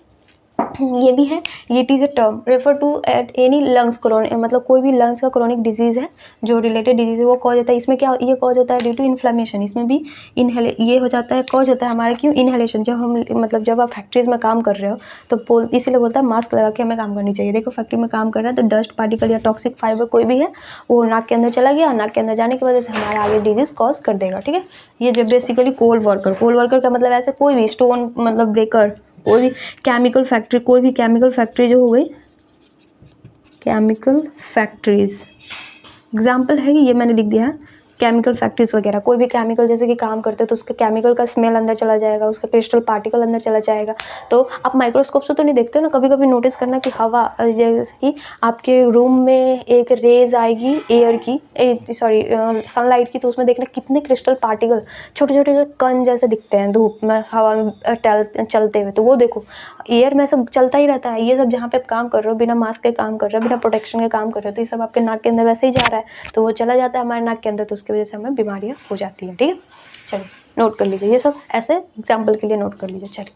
ये भी है, ये it is a term refer to at any lungs chronic, मतलब कोई भी लंग्स का क्रोनिक डिजीज़ है जो रिलेटेड डिजीज़ है वो कॉज होता है। इसमें क्या ये कॉज होता है ड्यू टू इन्फ्लेमेशन, इसमें भी इनहेले ये हो जाता है, कॉज होता है हमारा क्यों, इनहेलेशन। जब हम मतलब जब आप फैक्ट्रीज़ में काम कर रहे हो तो इसीलिए बोलता है मास्क लगा के हमें काम करनी चाहिए। देखो फैक्ट्री में काम कर रहा है तो डस्ट पार्टिकल या टॉक्सिक फाइबर कोई भी है वो नाक के अंदर चला गया, नाक के अंदर जाने की वजह से हमारा आगे डिजीज़ कॉज कर देगा, ठीक है। ये जब बेसिकली कोल वर्कर का मतलब ऐसे कोई भी स्टोन मतलब ब्रेकर, कोई भी केमिकल फैक्ट्री, कोई भी केमिकल फैक्ट्री जो हो गई, केमिकल फैक्ट्रीज एग्जाम्पल है ये मैंने लिख दिया है, केमिकल फैक्ट्रीज वगैरह कोई भी केमिकल जैसे कि काम करते हैं तो उसके केमिकल का स्मेल अंदर चला जाएगा, उसका क्रिस्टल पार्टिकल अंदर चला जाएगा। तो आप माइक्रोस्कोप से तो नहीं देखते हो ना, कभी कभी नोटिस करना कि हवा जैसे कि आपके रूम में एक रेज आएगी एयर की, सॉरी सनलाइट की, तो उसमें देखना कितने क्रिस्टल पार्टिकल छोटे छोटे जो कण जैसे दिखते हैं धूप में हवा में चलते हुए, तो वो देखो एयर में सब चलता ही रहता है। ये सब जहाँ पे आप काम कर रहे हो बिना मास्क के काम कर रहे हो, बिना प्रोटेक्शन के काम कर रहे हो, तो ये सब आपके नाक के अंदर वैसे ही जा रहा है तो वो चला जाता है हमारे नाक के अंदर, तो उसकी वजह से हमें बीमारियाँ हो जाती हैं, ठीक है। चलिए नोट कर लीजिए, ये सब ऐसे एग्जाम्पल के लिए नोट कर लीजिए। चलिए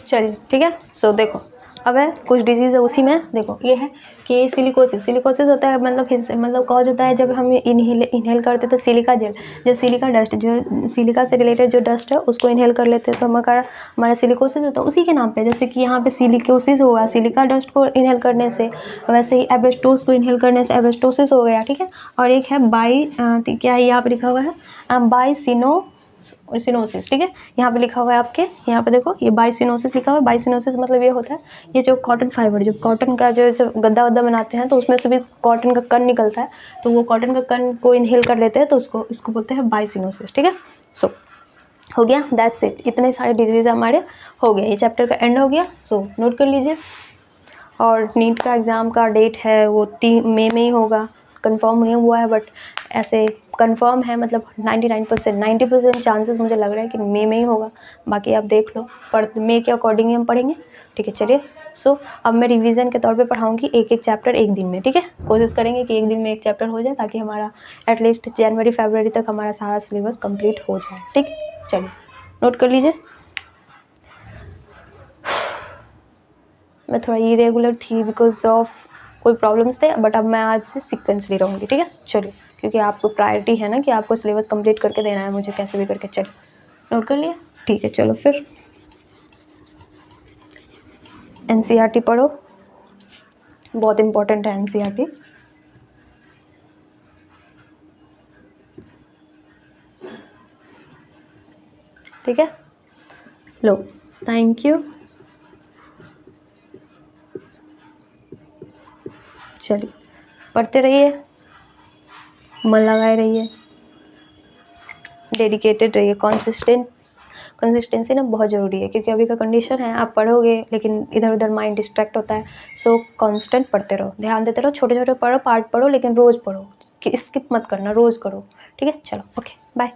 चलिए ठीक है। सो देखो अब है कुछ डिजीज़ है उसी में, देखो ये है कि सिलिकोसिस होता है मतलब कॉज होता है जब हम इनहेल करते तो सिलिका जेल, जो सिलिका डस्ट, जो सिलिका से रिलेटेड जो डस्ट है उसको इनहेल कर लेते हैं तो हमारा सिलिकोसिस होता है उसी के नाम पे। जैसे कि यहाँ पे सिलिकोसिस होगा सिलिका डस्ट को इनहेल करने से, वैसे ही एबेस्टोस को इनहेल करने से एबेस्टोसिस हो गया, ठीक है। और एक है क्या है यहाँ पे लिखा हुआ है बाइसिनोसिस, ठीक है। यहाँ पे लिखा हुआ है आपके, यहाँ पे देखो ये बाइसिनोसिस लिखा हुआ है। बाइसिनोसिस मतलब ये होता है, ये जो कॉटन फाइबर, जो कॉटन का जो गद्दा वद्दा बनाते हैं तो उसमें से भी कॉटन का कण निकलता है, तो वो कॉटन का कण को इनहेल कर लेते हैं तो इसको बोलते हैं बाइसिनोसिस, ठीक है। सो हो गया, दैट्स इट, इतने सारे डिजीज हमारे हो गए, ये चैप्टर का एंड हो गया। सो नोट कर लीजिए। और नीट का एग्ज़ाम का डेट है वो 3 मई में ही होगा, कंफर्म नहीं हुआ है बट ऐसे कंफर्म है, मतलब 90% चांसेस मुझे लग रहा है कि मई में ही होगा, बाकी आप देख लो, मई के अकॉर्डिंग ही हम पढ़ेंगे, ठीक है। चलिए सो अब मैं रिवीजन के तौर पे पढ़ाऊंगी एक चैप्टर एक दिन में, ठीक है। कोशिश करेंगे कि एक दिन में एक चैप्टर हो जाए ताकि हमारा एटलीस्ट जनवरी फरवरी तक हमारा सारा सिलेबस कंप्लीट हो जाए, ठीक। चलिए नोट कर लीजिए। मैं थोड़ा इरेगुलर थी बिकॉज ऑफ कोई प्रॉब्लम्स थे, बट अब मैं आज से सीक्वेंसली रहूँगी, ठीक है। चलिए क्योंकि आपको प्रायोरिटी है ना कि आपको सिलेबस कंप्लीट करके देना है मुझे कैसे भी करके। चलिए नोट कर लिया, ठीक है। चलो फिर एनसीईआरटी पढ़ो, बहुत इम्पोर्टेंट है एनसीईआरटी, ठीक है। लो थैंक यू, चलिए पढ़ते रहिए, मन लगाए रहिए, डेडिकेटेड रहिए, कंसिस्टेंसी ना बहुत ज़रूरी है क्योंकि अभी का कंडीशन है आप पढ़ोगे लेकिन इधर उधर माइंड डिस्ट्रैक्ट होता है। सो कांस्टेंट पढ़ते रहो, ध्यान देते रहो, छोटे छोटे पढ़ो, पार्ट पढ़ो, लेकिन रोज़ पढ़ो, कि स्किप मत करना, रोज़ करो, ठीक है। चलो ओके बाय।